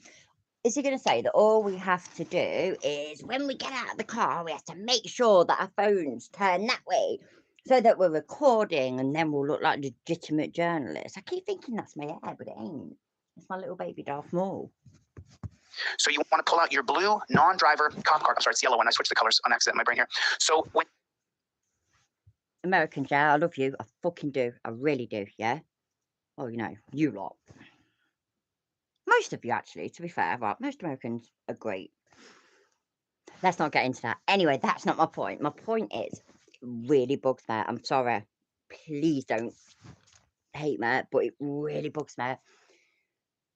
Is he going to say that all we have to do is when we get out of the car, we have to make sure that our phones turn that way so that we're recording and then we'll look like legitimate journalists? I keep thinking that's my hair, but it ain't. It's my little baby Darth Maul. So you want to pull out your blue non-driver cop card. I'm sorry, it's yellow when I switched the colors on accident in my brain here. So when Americans, yeah, I love you. I fucking do. I really do, yeah? Well, you know, you lot. Most of you, actually, to be fair, right? Most Americans are great. Let's not get into that. Anyway, that's not my point. My point is, it really bugs me. I'm sorry. Please don't hate me, but it really bugs me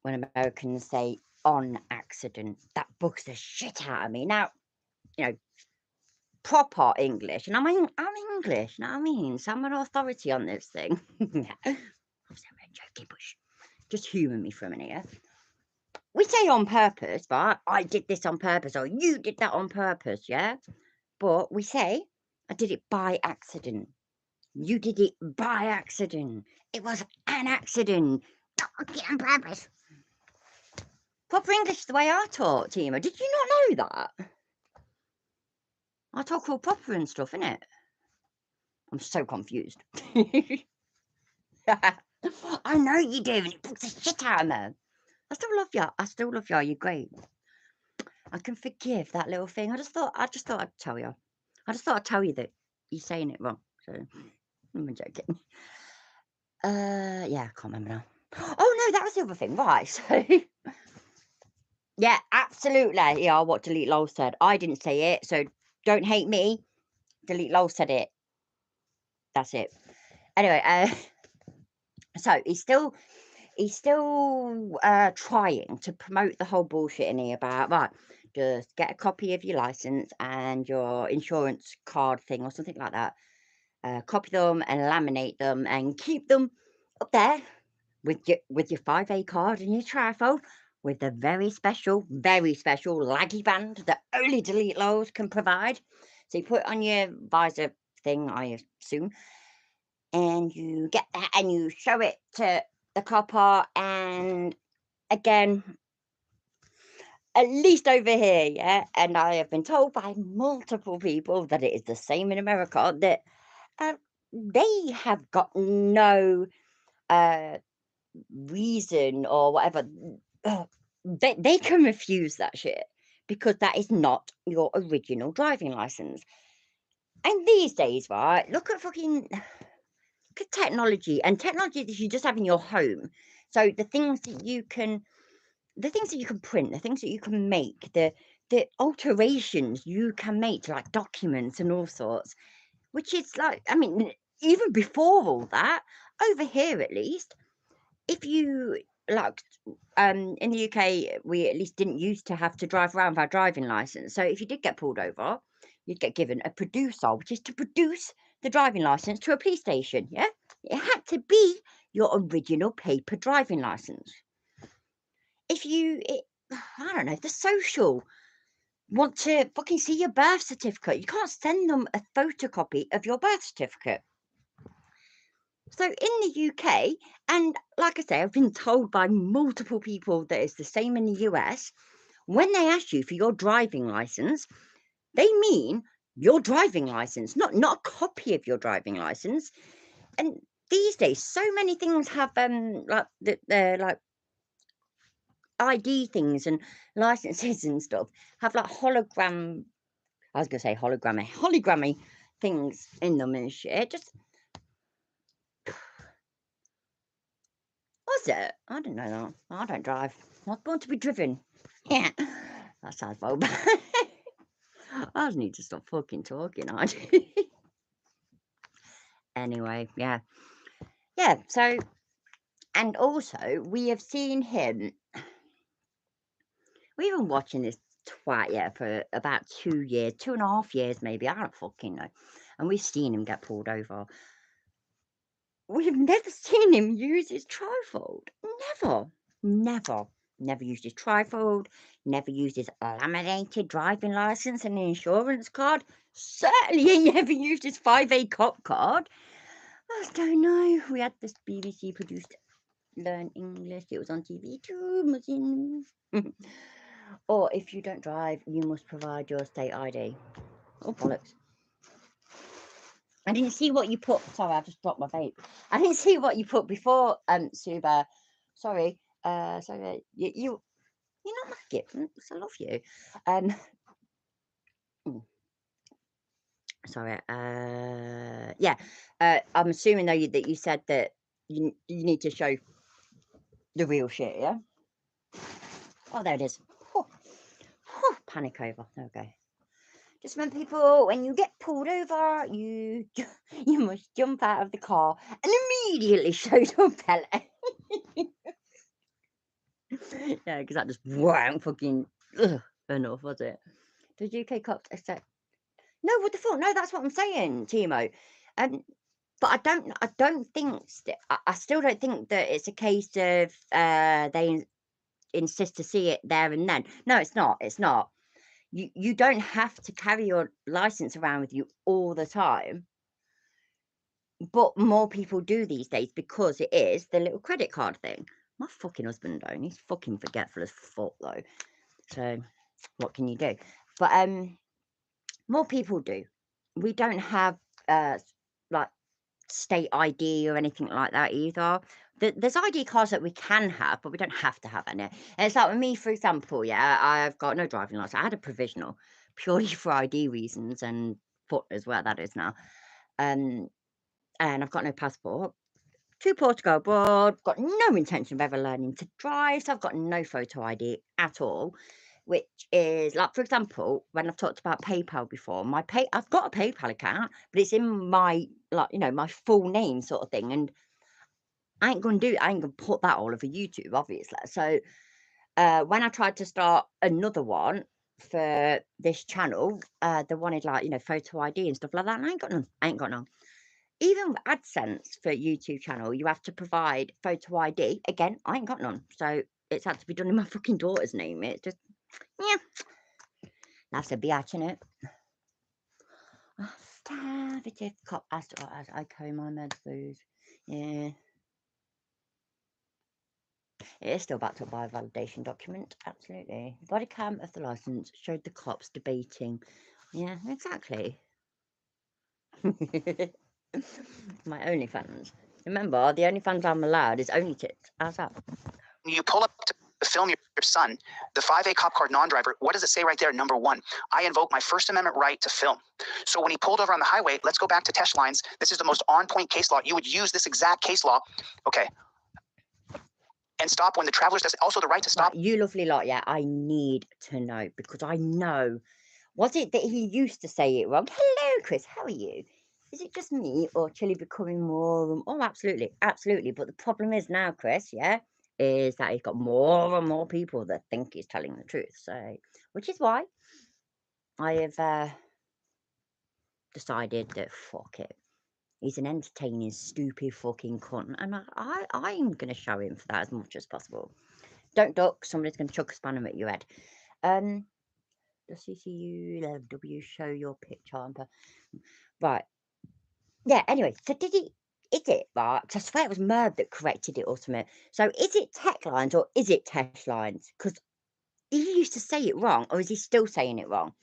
when Americans say on accident. That bugs the shit out of me. Now, you know, proper English, and I'm English, you know what I mean? So I'm an authority on this thing. Obviously, I'm joking, but just humour me for a minute, yeah? We say on purpose, right? I did this on purpose, or you did that on purpose, yeah? But we say, I did it by accident. You did it by accident. It was an accident. Don't get on purpose. Proper English is the way I talk, Tima. Did you not know that? I talk all proper and stuff, innit? I'm so confused. I know you do, and it bugs the shit out of me. I still love you. I still love you. You're great. I can forgive that little thing. I just thought I'd tell you. I just thought I'd tell you that you're saying it wrong. So I'm joking. Yeah, I can't remember now. Oh no, that was the other thing, right? So yeah, absolutely. Yeah, what Delete Lol said. I didn't say it, so don't hate me. Delete Lol said it. That's it. Anyway, so he's still trying to promote the whole bullshit in here about, right, just get a copy of your license and your insurance card thing or something like that. Copy them and laminate them and keep them up there with your 5A card and your trifold with the very special laggy band that only Delete Lols can provide. So you put it on your visor thing, I assume, and you get that and you show it to the copper. And again, at least over here, yeah, and I have been told by multiple people that it is the same in America, that they have got no reason or whatever. They can refuse that shit because that is not your original driving license. And these days, right, look at technology, and technology that you just have in your home. So the things that you can print, the things that you can make, the alterations you can make to like documents and all sorts, which is like, I mean, even before all that, over here at least, if you like, in the UK, we at least didn't used to have to drive around with our driving license. So if you did get pulled over, you'd get given a producer, which is to produce the driving license to a police station. Yeah, it had to be your original paper driving license. If I don't know, the social want to fucking see your birth certificate, you can't send them a photocopy of your birth certificate. So in the UK, and like I say, I've been told by multiple people that it's the same in the US, when they ask you for your driving license, they mean your driving license, not a copy of your driving license. And these days, so many things have they're like ID things and licenses and stuff have like hologrammy things in them and shit. Just was it? I didn't know that. I don't drive. I was born to be driven. Yeah, that sounds vulgar. I just need to stop fucking talking. I do. Anyway, yeah. So, and also we have seen him. We've been watching this twat, for about 2 years, 2.5 years, maybe. I don't fucking know. And we've seen him get pulled over. We've never seen him use his trifold. Never used his trifold. Never used his laminated driving license and insurance card. Certainly he never used his 5A cop card. I don't know. We had this BBC produced Learn English. It was on TV too. Or if you don't drive, you must provide your state ID. Oh, bollocks. I didn't see what you put. Sorry, I just dropped my vape. I didn't see what you put before, Suba. Sorry. Sorry. You're not my gift. I love you. Sorry. Yeah. I'm assuming though that you said that you need to show the real shit. Yeah. Oh, there it is. Panic over. There we go. Just remember, people, when you get pulled over, you must jump out of the car and immediately show your belly. Yeah, because that just weren't fucking enough, was it? The UK cops accept. No, what the fuck? No, that's what I'm saying, Timo. But I don't think. I still don't think that it's a case of they insist to see it there and then. No, it's not. It's not. You don't have to carry your license around with you all the time, but more people do these days because it is the little credit card thing. My fucking husband don't. He's fucking forgetful as fuck though. So what can you do? But more people do. We don't have like state ID or anything like that either. There's ID cards that we can have, but we don't have to have any. And it's like with me, for example, yeah, I've got no driving license. I had a provisional purely for ID reasons and foot as well, that is now. And I've got no passport. Too poor to go abroad. Got no intention of ever learning to drive. So I've got no photo ID at all. Which is like, for example, when I've talked about PayPal before, I've got a PayPal account, but it's in my my full name sort of thing, and I ain't gonna put that all over YouTube, obviously. So when I tried to start another one for this channel, they wanted photo ID and stuff like that, and I ain't got none. Even with AdSense for YouTube channel, you have to provide photo ID. Again, I ain't got none, so it's had to be done in my fucking daughter's name. It's just yeah. That's a biatch, innit? Starvative cop as I carry my meds, those. Yeah. It is still backed up by a validation document. Absolutely. The body cam of the license showed the cops debating. Yeah, exactly. My OnlyFans. Remember, the OnlyFans I'm allowed is only tits. How's that? You pull up to film your son, the 5A cop car non-driver, what does it say right there? Number 1, I invoke my First Amendment right to film. So when he pulled over on the highway, let's go back to Tesh lines. This is the most on-point case law. You would use this exact case law. Okay. And stop when the traveler does. Also the right to stop. Right, you lovely lot, yeah, I need to know, because I know. Was it that he used to say it wrong? Hello, Chris, how are you? Is it just me, or Chile becoming more? Oh, absolutely, absolutely. But the problem is now, Chris, yeah, is that he's got more and more people that think he's telling the truth. So, which is why I have decided that fuck it. He's an entertaining, stupid fucking cunt, and I'm going to show him for that as much as possible. Don't duck, somebody's going to chuck a spanner at your head. Does CCUW show your picture? Right. Yeah, anyway, so is it, right? Because I swear it was Merv that corrected it or something. So is it tech lines or is it Tesh lines? Because he used to say it wrong, or is he still saying it wrong?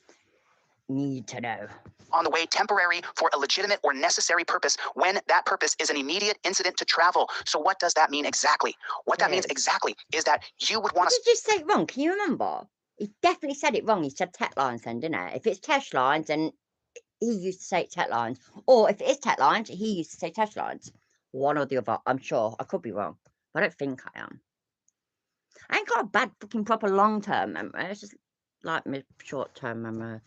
Need to know. On the way, temporary for a legitimate or necessary purpose when that purpose is an immediate incident to travel. So what does that mean exactly? What that means exactly is that you would want to... Did you just say it wrong? Can you remember? He definitely said it wrong. He said tech lines then, didn't it? If it's Tesh lines, then he used to say tech lines. Or if it is tech lines, he used to say Tesh lines. One or the other, I'm sure. I could be wrong. But I don't think I am. I ain't got a bad fucking proper long-term memory. It's just like my short-term memory.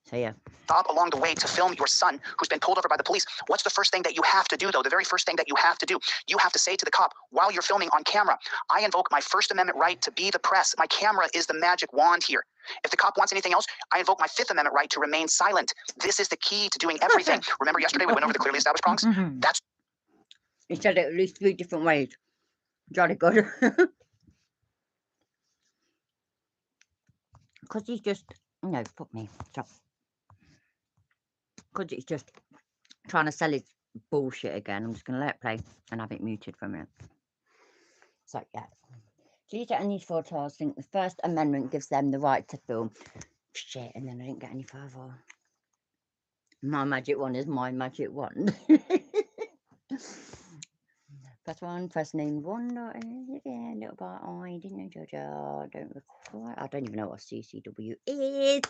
So yeah. Stop along the way to film your son who's been pulled over by the police. What's the first thing that you have to do, though? The very first thing that you have to do, you have to say to the cop while you're filming on camera, I invoke my First Amendment right to be the press. My camera is the magic wand here. If the cop wants anything else, I invoke my Fifth Amendment right to remain silent. This is the key to doing everything. Remember yesterday we went over the clearly established prongs? That's... He said it at least 3 different ways. Jolly good. Because he's just... No, fuck me. Stop. Because he's just trying to sell his bullshit again. I'm just going to let it play and have it muted for a minute. So, yeah. Gita and these photos think the First Amendment gives them the right to film. Shit, and then I didn't get any further. My magic wand is my magic wand. First one, first name wonder. Yeah, little bit. I didn't know Georgia. I don't even know what CCW is.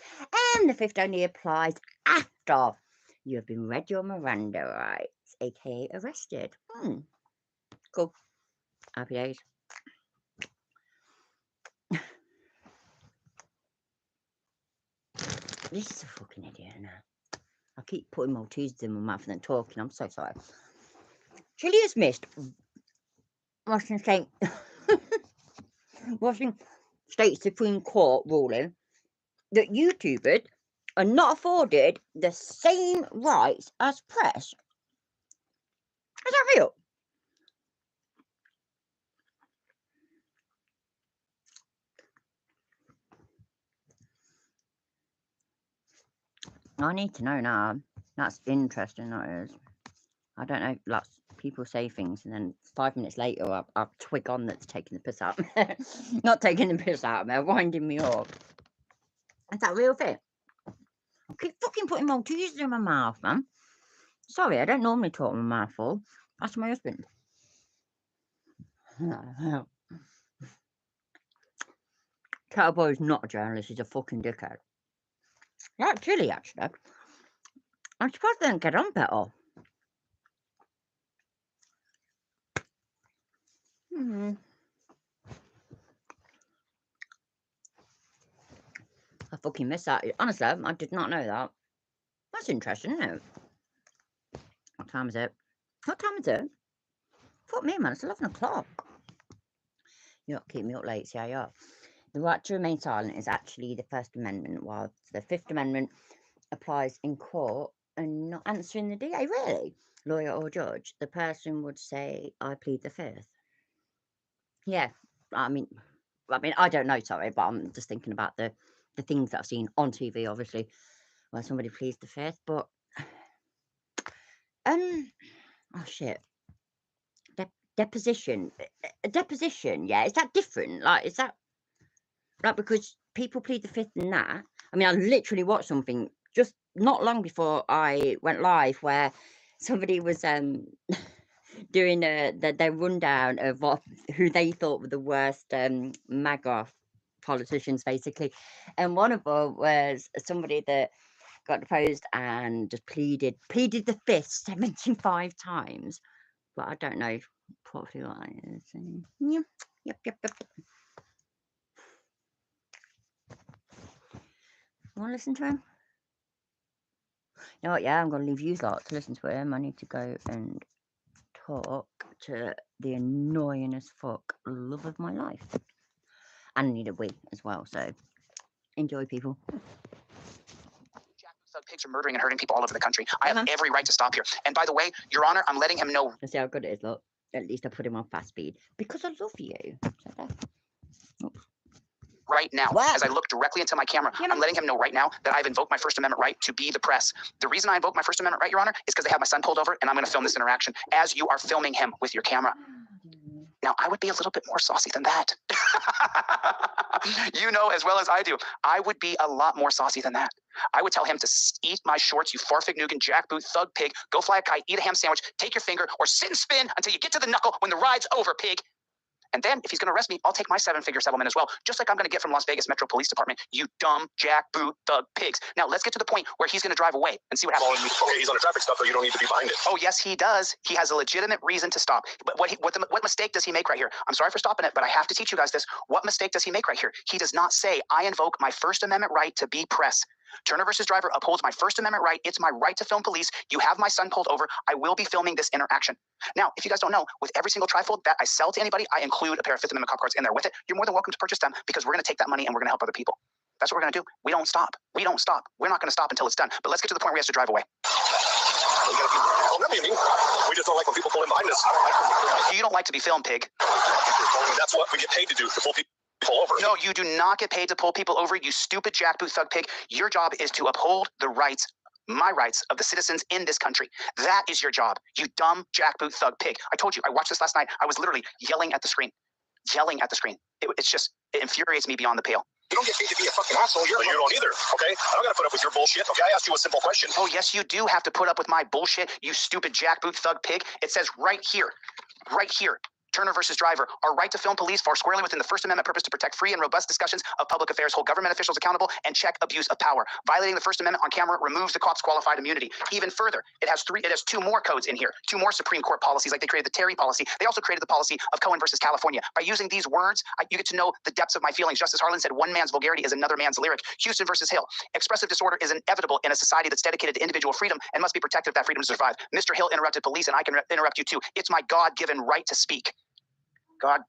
And the fifth only applies after you have been read your Miranda rights, aka arrested. Cool. Happy days. This is a fucking idiot now. I keep putting Maltesers in my mouth and then talking. I'm so sorry. Chile has missed Washington State Supreme Court ruling that YouTubers are not afforded the same rights as press. Is that real? I need to know now. That's interesting, that is. I don't know, like, people say things and then 5 minutes later I'll twig on that's taking the piss out of me. Not taking the piss out of me, winding me up. Is that a real thing? I keep fucking putting Maltesers in my mouth, man. Sorry, I don't normally talk with my mouth full. That's my husband. Cowboy's not a journalist, he's a fucking dickhead. Like Chile, actually. I'm surprised they don't get on better. I fucking missed that. Honestly, I did not know that. That's interesting, isn't it? What time is it? What time is it? Fuck me, man. It's 11 o'clock. You don't keep me up late, see how you are. The right to remain silent is actually the First Amendment, while the Fifth Amendment applies in court and not answering the DA. Really? Lawyer or judge, the person would say, I plead the Fifth. Yeah, I mean, I don't know, sorry, but I'm just thinking about the things that I've seen on TV, obviously, where somebody pleads the Fifth, but, oh shit. deposition. A deposition, yeah. Is that different? Like, is that like because people plead the fifth in that? I mean, I literally watched something just not long before I went live where somebody was doing their rundown of who they thought were the worst MAGA politicians, basically, and one of them was somebody that got deposed and just pleaded the fifth 75 times, but I don't know properly what that is. Yep. You want to listen to him? You know what, yeah, I'm going to leave you lot to listen to him. I need to go and talk to the annoying as fuck love of my life. And I need a wee as well, so enjoy, people. Thug pigs are murdering and hurting people all over the country. I have every right to stop here. And by the way, Your Honor, I'm letting him know. Let's see how good it is, look. At least I put him on fast speed because I love you. Right now, as I look directly into my camera, I'm letting him know right now that I've invoked my First Amendment right to be the press. The reason I invoke my First Amendment right, Your Honor, is because they have my son pulled over and I'm going to film this interaction as you are filming him with your camera. Now, I would be a little bit more saucy than that. You know as well as I do, I would be a lot more saucy than that. I would tell him to eat my shorts, you farfignugan, jackboot, thug pig, go fly a kite, eat a ham sandwich, take your finger, or sit and spin until you get to the knuckle when the ride's over, pig. And then, if he's going to arrest me, I'll take my 7-figure settlement as well, just like I'm going to get from Las Vegas Metro Police Department, you dumb, jackboot, thug pigs. Now, let's get to the point where he's going to drive away and see what happens. Okay, he's on a traffic stop, though. You don't need to be behind it. Oh, yes, he does. He has a legitimate reason to stop. But what mistake does he make right here? I'm sorry for stopping it, but I have to teach you guys this. What mistake does he make right here? He does not say, I invoke my First Amendment right to be press. Turner versus Driver upholds my First Amendment right. It's my right to film police. You have my son pulled over. I will be filming this interaction. Now, if you guys don't know, with every single trifold that I sell to anybody, I include a pair of Fifth Amendment cop cards in there with it. You're more than welcome to purchase them because we're going to take that money and we're going to help other people. That's what we're going to do. We don't stop. We don't stop. We're not going to stop until it's done. But let's get to the point where he has to drive away. We just don't like when people pull in behind us. You don't like to be filmed, pig. That's what we get paid to do, to pull people over. No, you do not get paid to pull people over, you stupid jackboot thug pig. Your job is to uphold the rights, my rights, of the citizens in this country. That is your job, you dumb jackboot thug pig. I told you, I watched this last night. I was literally yelling at the screen. It infuriates me beyond the pale. You don't get paid to be a fucking asshole. You don't either, okay? I don't got to put up with your bullshit, okay? I asked you a simple question. Oh, yes, you do have to put up with my bullshit, you stupid jackboot thug pig. It says right here, Turner versus Driver, our right to film police falls squarely within the First Amendment purpose to protect free and robust discussions of public affairs, hold government officials accountable, and check abuse of power. Violating the First Amendment on camera removes the cop's qualified immunity. Even further, it has 2 more codes in here, 2 more Supreme Court policies, like they created the Terry policy. They also created the policy of Cohen versus California. By using these words, you get to know the depths of my feelings. Justice Harlan said, one man's vulgarity is another man's lyric. Houston versus Hill, expressive disorder is inevitable in a society that's dedicated to individual freedom and must be protected if that freedom to survive. Mr. Hill interrupted police, and I can interrupt you too. It's my God-given right to speak. God,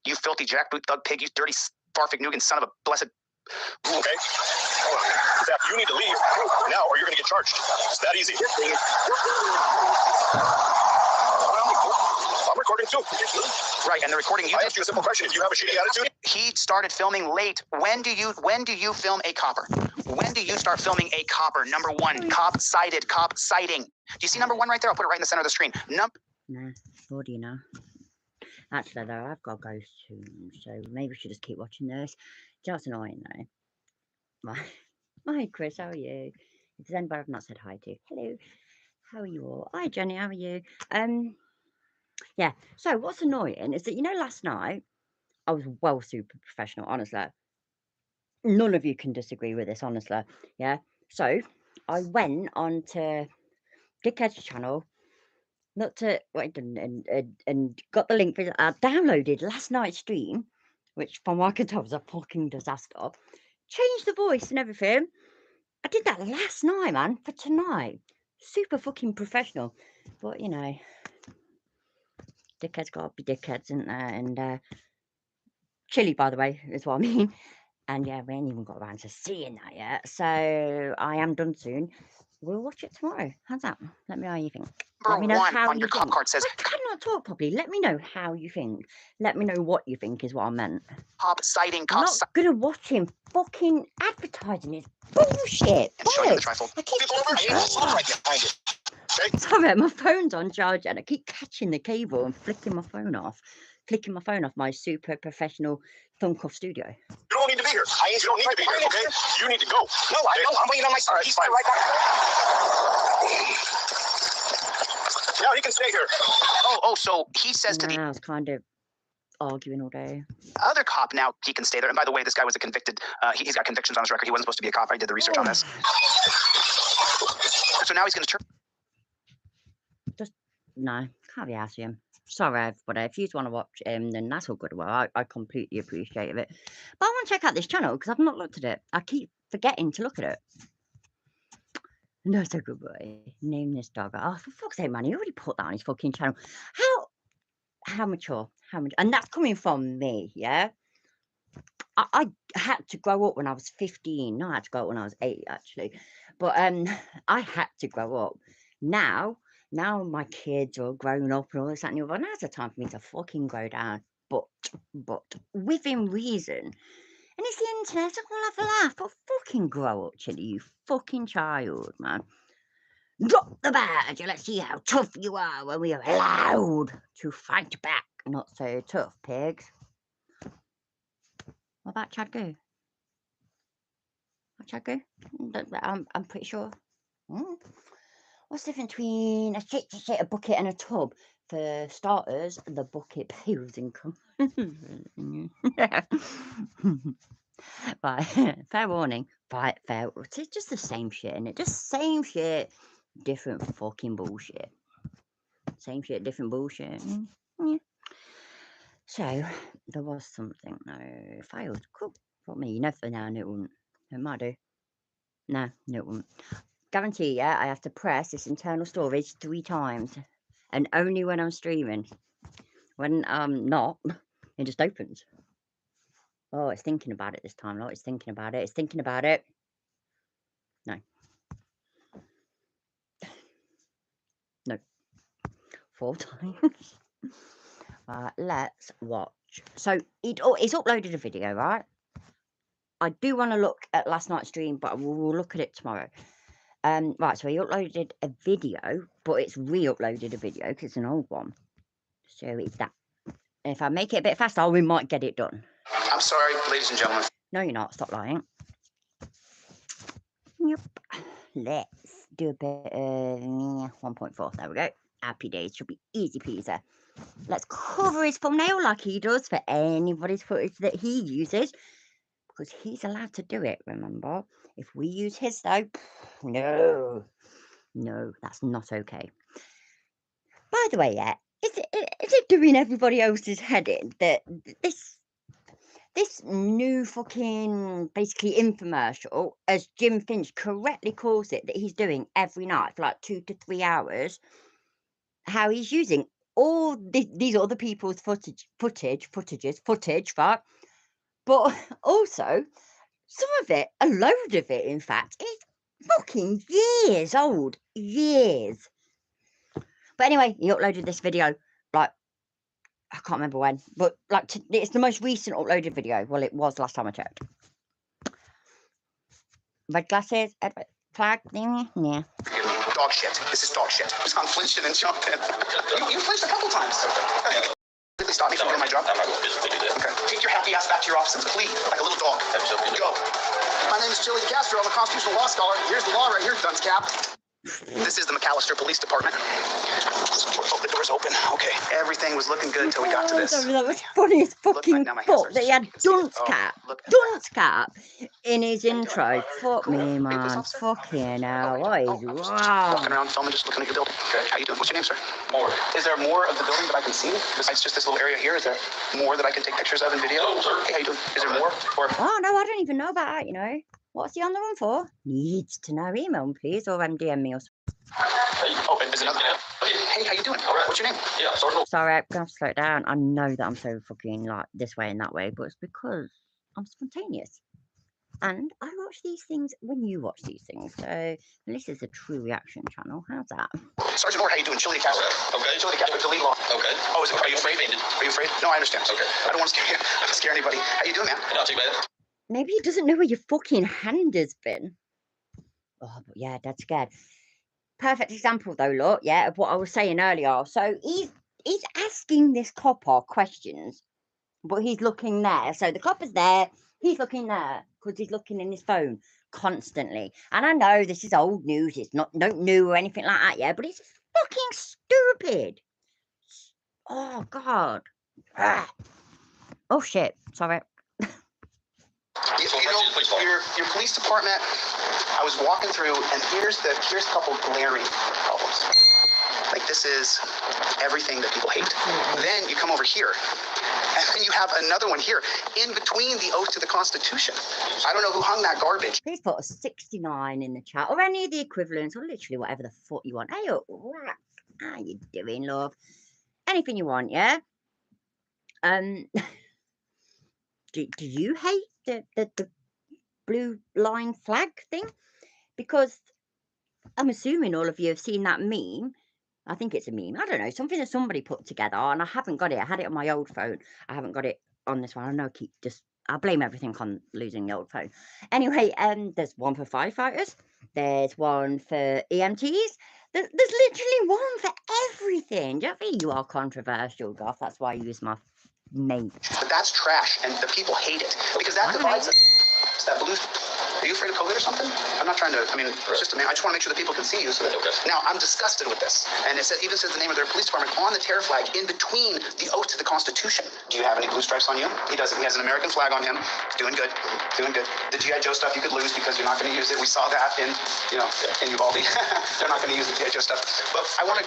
you filthy jackboot thug pig, you dirty farfignugan son of a blessed. Okay. In fact, you need to leave now or you're going to get charged. It's that easy. I'm recording too. Right, and the recording you I asked you a simple question. If you have a shitty attitude. He started filming late. When do you film a copper? When do you start filming a copper? Number 1, cop sighting. Do you see number 1 right there? I'll put it right in the center of the screen. Nah, what do you know? Actually, though, I've got to go soon, so maybe we should just keep watching this. Just annoying, though. Hi, Chris, how are you? If there's anybody I've not said hi to, hello, how are you all? Hi, Jenny, how are you? Yeah, so what's annoying is that, you know, last night, I was super professional, honestly. None of you can disagree with this, honestly, yeah? So, I went on to Dickhead's channel, looked at and got the link for it. I downloaded last night's stream, which from what I can tell was a fucking disaster. Changed the voice and everything. I did that last night, man, for tonight. Super fucking professional. But you know, dickheads gotta be dickheads, isn't there? And chilly, by the way, is what I mean. And yeah, we ain't even got around to seeing that yet. So I am done soon. We'll watch it tomorrow. How's that? Let me know how you think. Let me know how on your cop card says. I cannot talk properly. Let me know how you think. Let me know what you think is what I meant. Cop sighting. I'm not gonna watch him fucking advertising his bullshit. Show you the trifold. I keep Sorry, my phone's on charge and I keep catching the cable and flicking my phone off my super professional thumb cuff studio. You don't need to be here. You don't need to be here, okay? You need to go. No, I know. I'm waiting on my son. He's fine right now. No, he can stay here. Oh, so he says to the I was kind of arguing all day. other cop now he can stay there. And by the way, this guy was a convicted, he's got convictions on his record. He wasn't supposed to be a cop. I did the research on this. So now he's going to turn. No, can't be asking him. Sorry, everybody. If you want to watch him, then that's all good. Well, I completely appreciate it. But I want to check out this channel because I've not looked at it. I keep forgetting to look at it. No, so good boy. Name this dog. Oh, for fuck's sake, man. He already put that on his fucking channel. How mature? How mature? And that's coming from me, yeah? I had to grow up when I was 15. No, I had to grow up when I was 8, actually. But I had to grow up. Now my kids are grown up and all this, that, and the other. Now's the time for me to fucking grow down. But within reason. And it's the internet, so we'll have a laugh. But fucking grow up, Chili, you fucking child, man. Drop the badge and let's see how tough you are when we are allowed to fight back. Not so tough, pigs. What about Chad Goo? Chad Goo? I'm pretty sure. What's the difference between a shit, a bucket and a tub? For starters, the bucket pales in colour. Right, fair warning. Right, fair. It's just the same shit, isn't it? Just same shit, different fucking bullshit. Same shit, different bullshit. Yeah. So, there was something. No, failed. Cool. For me, never now, no, it wouldn't. It might do. No, it wouldn't. Guarantee, yeah, I have to press this internal storage 3 times. And only when I'm streaming. When I'm not, it just opens. Oh, it's thinking about it this time. No, it's thinking about it. It's thinking about it. No. No. 4 times. Let's watch. So, it's uploaded a video, right? I do want to look at last night's stream, but we'll look at it tomorrow. Right, so he uploaded a video, but it's re-uploaded a video because it's an old one. So it's that. And if I make it a bit faster, we might get it done. I'm sorry, ladies and gentlemen. No, you're not. Stop lying. Yep. Let's do a bit of 1.4. There we go. Happy days. Should be easy peasy. Let's cover his thumbnail like he does for anybody's footage that he uses. Because he's allowed to do it, remember? If we use his though, no, that's not okay. By the way, yeah, is it doing everybody else's head in that this new fucking basically infomercial, as Jim Finch correctly calls it, that he's doing every night for like 2 to 3 hours, how he's using all these other people's footage, right? But also, some of it, a load of it, in fact, is fucking years old. Years. But anyway, he uploaded this video, like, I can't remember when, but like, it's the most recent uploaded video. Well, it was last time I checked. Red glasses, flag, yeah. Dog shit. This is dog shit. I'm flinching and jumping. You flinched a couple times. Please stop me from doing my job. I'm not going to physically do that. Okay. Take your happy ass back to your office and plead like a little dog. Absolutely. Go. My name is Chili DeCastro. I'm a constitutional law scholar. Here's the law right here, dunce cap. This is the McAllister Police Department. Oh, the door's open. Okay. Everything was looking good until we got to this. That was funny as fucking fuck that he had dunce cap in his intro. Fuck me, man. Fucking hell. What is wrong? Walking around filming, just looking at the building. Okay. How you doing? What's your name, sir? More. Is there more of the building that I can see besides just this little area here? Is there more that I can take pictures of and video? Hey, how you doing? Is there more? Or oh no, I don't even know about that, you know. What's he on the run for? Needs to know. Email him, please, or DM me or something. Oh, is another? Hey, how you doing? All right. What's your name? Yeah, sorry, I'm gonna slow it down. I know that I'm so fucking like this way and that way, but it's because I'm spontaneous. And I watch these things when you watch these things. So this is a true reaction channel. How's that? Sergeant Moore, how you doing? Chili DeCastro. Okay. Chili DeCastro, it's illegal. Okay. Oh, is it? Are you afraid? Are you afraid? No, I understand. Okay. I don't want to scare you. I don't scare anybody. How you doing, man? Not too bad. Maybe he doesn't know where your fucking hand has been. Oh, but yeah, Dad's scared. perfect example though, look, yeah, of what I was saying earlier. So he's asking this copper questions, but he's looking there. So the copper's there, he's looking there because he's looking in his phone constantly. And I know this is old news, it's not new or anything like that, yeah, but it's fucking stupid. Oh God. Ah. Oh shit, sorry. Your police department, I was walking through, and here's a couple glaring problems. Like, this is everything that people hate. Then you come over here, and then you have another one here, in between the oath to the Constitution. I don't know who hung that garbage. Please put a 69 in the chat, or any of the equivalents, or literally whatever the fuck you want. Hey, up, how you doing, love? Anything you want, yeah? Do you hate the blue line flag thing? Because I'm assuming all of you have seen that meme. I think it's a meme. I don't know, something that somebody put together, and I haven't got it. I had it on my old phone. I haven't got it on this one. I know I blame everything on losing the old phone. Anyway, there's one for firefighters. There's one for EMTs. There's literally one for everything. Do you think you are controversial, Goth? That's why I use my name. But that's trash, and the people hate it because that divides us. That blue. Are you afraid of COVID or something? I'm not trying to. I mean, it's just I just want to make sure that people can see you. So that, now I'm disgusted with this, and it even says the name of their police department on the terror flag in between the oath to the Constitution. Do you have any blue stripes on you? He doesn't. He has an American flag on him. He's doing good. Doing good. The GI Joe stuff you could lose because you're not going to use it. We saw that in in Uvalde. They're not going to use the GI Joe stuff. But I want to.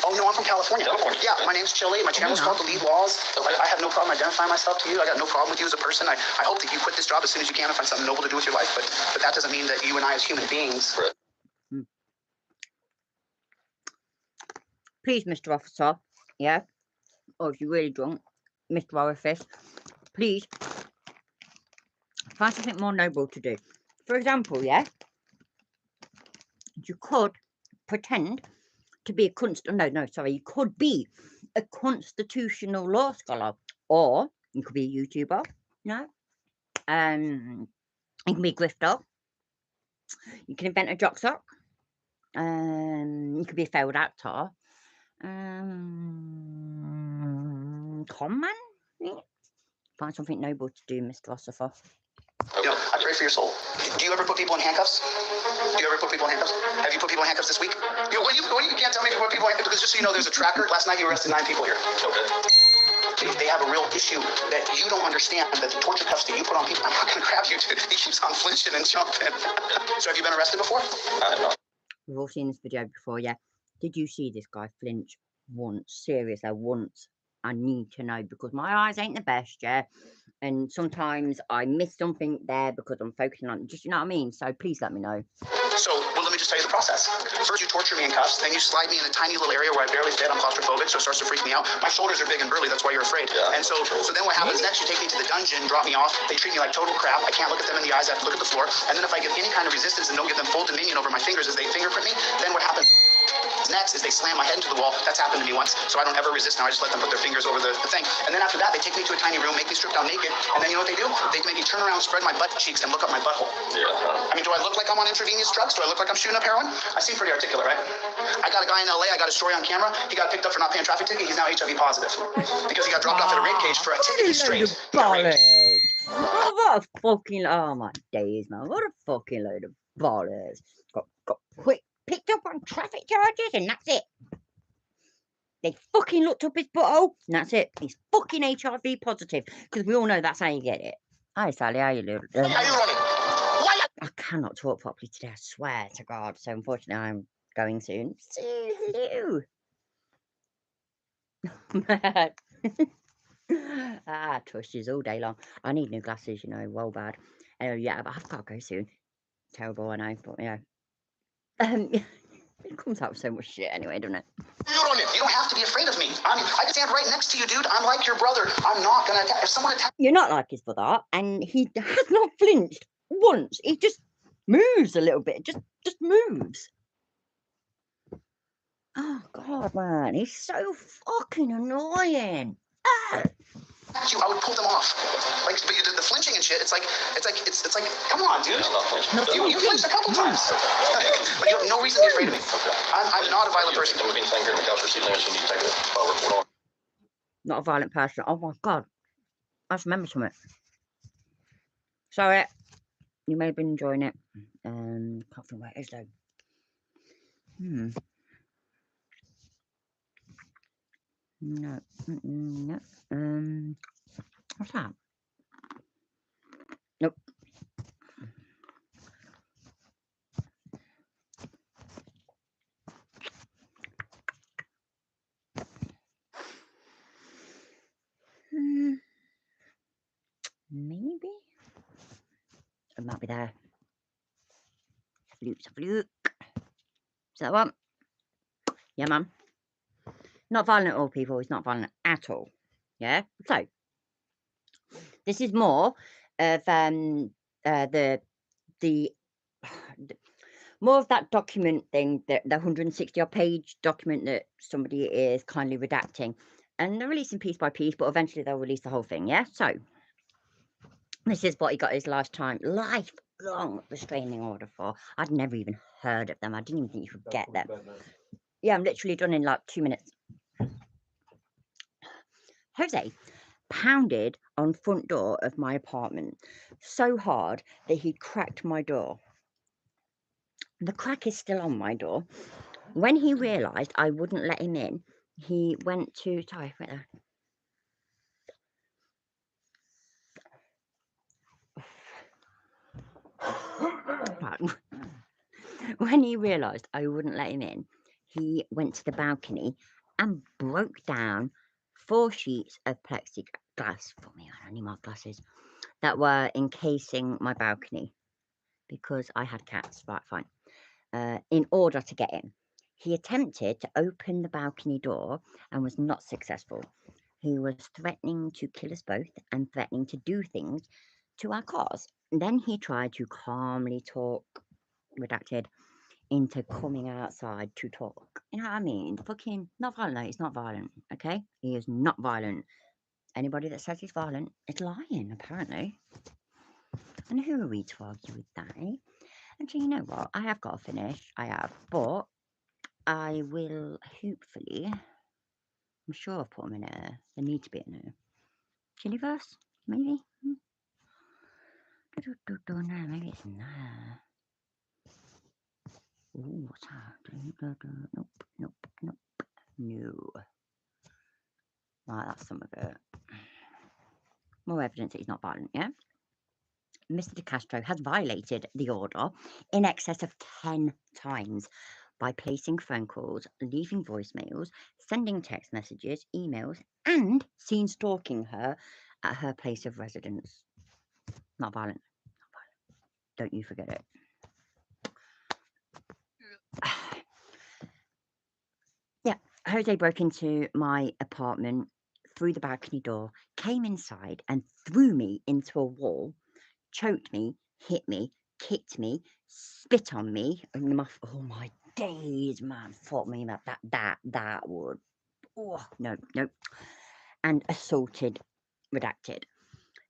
Oh no, I'm from California. Yeah, my name's Chili. My channel's called The Lead Laws. I have no problem identifying myself to you. I got no problem with you as a person. I hope that you quit this job as soon as you can and find something noble to do with your life. But that doesn't mean that you and I as human beings. Please, Mr. Officer, yeah, or if you're really drunk, Mr. Orifice, please find something more noble to do. For example, yeah, you could pretend to be you could be a constitutional law scholar, or you could be a YouTuber, you can be a grifter, you can invent a jock sock, you could be a failed actor, con man. Find something noble to do, Mr. Ossifer. I pray for your soul. Do you ever put people in handcuffs? Do you ever put people in handcuffs? Have you put people in handcuffs this week? You can't tell me if you put people in handcuffs, because just so you know, there's a tracker. Last night you arrested 9 people here. Okay. They have a real issue that you don't understand, that the torture cuffs that you put on people, I'm not going to grab you, dude. He keeps on flinching and jumping. So have you been arrested before? No. We've all seen this video before, yeah. Did you see this guy flinch once? Seriously, once. I need to know, because my eyes ain't the best, yeah. And sometimes I miss something there because I'm focusing on, just, you know what I mean? So please let me know. So, let me just tell you the process. First, you torture me in cuffs. Then you slide me in a tiny little area where I barely fit. I'm claustrophobic, so it starts to freak me out. My shoulders are big and burly. That's why you're afraid. Yeah, and so then what happens next, you take me to the dungeon, drop me off. They treat me like total crap. I can't look at them in the eyes. I have to look at the floor. And then if I give any kind of resistance and don't give them full dominion over my fingers as they fingerprint me, then what happens next is they slam my head into the wall. That's happened to me once, so I don't ever resist now. I just let them put their fingers over the thing. And then after that, they take me to a tiny room, make me strip down naked, and then you know what they do? They make me turn around, spread my butt cheeks, and look up my butthole. Yeah. I mean, do I look like I'm on intravenous drugs? Do I look like I'm shooting up heroin? I seem pretty articulate, right? I got a guy in LA, I got a story on camera. He got picked up for not paying traffic ticket. He's now HIV positive because he got dropped off at a rape cage for a ticket. He's straight. Oh, what a fucking, oh my days, man. What a fucking load of bollocks. Got picked up on traffic charges, and that's it. They fucking looked up his butthole, and that's it. He's fucking HIV positive, because we all know that's how you get it. Hi, Sally, how you doing? Are you running? I cannot talk properly today, I swear to God. So unfortunately, I'm going soon. See you. Tushes all day long. I need new glasses, you know, well bad. Yeah, but I've got to go soon. Terrible, I know, but yeah. It comes out with so much shit anyway, doesn't it? You don't have to be afraid of me. I can stand right next to you, dude. I'm like your brother. I'm not gonna attack. If someone attacks, you're not like his brother, and he has not flinched once. He just moves a little bit. Just moves. Oh God, man, he's so fucking annoying. attacked you, I would pull them off. Like, but the flinching and shit, it's like, come on, dude. You flinched a couple times. But you have no reason to be afraid of me. I'm not a violent person. Not a violent person. Oh my God. I just remember something. Sorry. You may have been enjoying it. Can't think where it is though. No. No. What's that? Nope. Maybe. It might be there. Have a look. Is that one? Yeah, man. Not violent at all, people. It's not violent at all. Yeah. So this is more of the more of that document thing, the 160 odd page document that somebody is kindly redacting, and they're releasing piece by piece, but eventually they'll release the whole thing. Yeah. So this is what he got his lifelong restraining order for. I'd never even heard of them. I didn't even think you could get them. Yeah, I'm literally done in like 2 minutes. Jose pounded on front door of my apartment so hard that he cracked my door. The crack is still on my door. When he realised I wouldn't let him in, he went to... Sorry, wait there. When he realised I wouldn't let him in, he went to the balcony and broke down 4 sheets of plexiglass for me. I don't need my glasses. That were encasing my balcony because I had cats. Right, fine. In order to get in, he attempted to open the balcony door and was not successful. He was threatening to kill us both and threatening to do things to our cars. Then he tried to calmly talk, redacted, into coming outside to talk. You know what I mean? Fucking not violent. No, he's not violent. Okay, he is not violent. Anybody that says he's violent is lying, apparently. And who are we to argue with that, eh? And so you know what? I have got to finish. I have. But I will hopefully... I'm sure I've put them in there. They need to be in there. Chiliverse? Maybe? No, maybe it's in there. Ooh, what's that? Nope, nope, nope. No. Right, that's some of it. More evidence that he's not violent, yeah? Mr. De Castro has violated the order in excess of 10 times by placing phone calls, leaving voicemails, sending text messages, emails, and seen stalking her at her place of residence. Not violent. Not violent. Don't you forget it. Yeah, Jose broke into my apartment through the balcony door, came inside and threw me into a wall, choked me, hit me, kicked me, spit on me. Oh my days, man! Fought me about that would. Oh no, no, and assaulted redacted.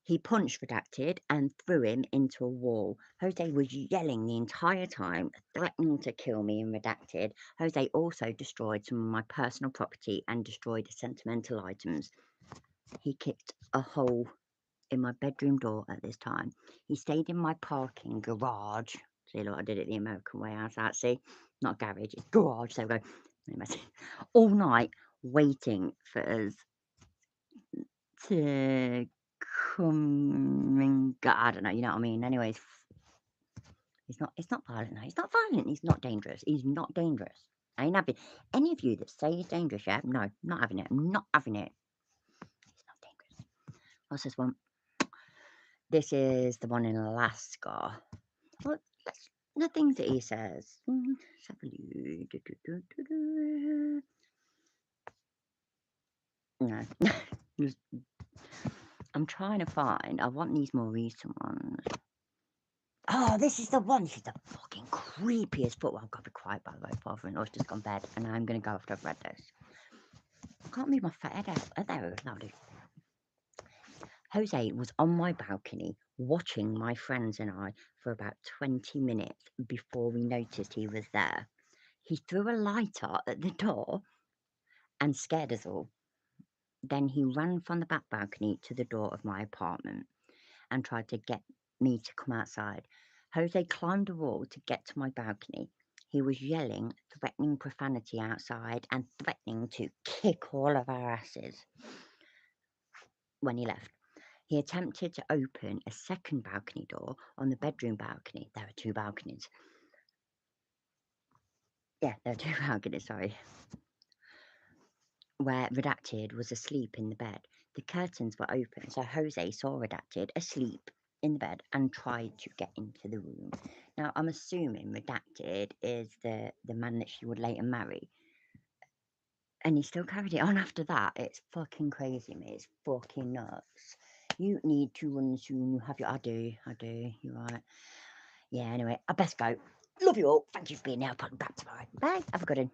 He punched redacted and threw him into a wall. Jose was yelling the entire time, threatening to kill me and redacted. Jose also destroyed some of my personal property and destroyed sentimental items. He kicked a hole in my bedroom door at this time. He stayed in my parking garage. See, look, I did it the American way. How's that? See, not garage, it's garage. So we go all night waiting for us to come and go. I don't know. You know what I mean? Anyways, it's not violent. No, he's not violent. He's not dangerous. He's not dangerous. I ain't having any of you that say he's dangerous. Yeah, no, not having it. I'm not having it. He's not dangerous. What's this one? This is the one in Alaska. Well, the things that he says. Let's have a look. No. I'm trying to find. I want these more recent ones. Oh, this is the one. This is the fucking creepiest foot. Well, I've got to be quiet, by the way. Father-in-law's just gone to bed, and I'm going to go after I've read this. I can't move my fat head out. There we go. Jose was on my balcony watching my friends and I for about 20 minutes before we noticed he was there. He threw a lighter at the door and scared us all. Then he ran from the back balcony to the door of my apartment and tried to get me to come outside. Jose climbed a wall to get to my balcony. He was yelling, threatening profanity outside and threatening to kick all of our asses when he left. He attempted to open a second balcony door on the bedroom balcony. There are two balconies. Yeah, there are two balconies, sorry. Where Redacted was asleep in the bed. The curtains were open, so Jose saw Redacted asleep in the bed and tried to get into the room. Now, I'm assuming Redacted is the man that she would later marry. And he still carried it on after that. It's fucking crazy, mate. It's fucking nuts. You need to run soon. You have your... I do. You're right. Yeah, anyway, I best go. Love you all. Thank you for being here. I'll put back tomorrow. Bye. Have a good one.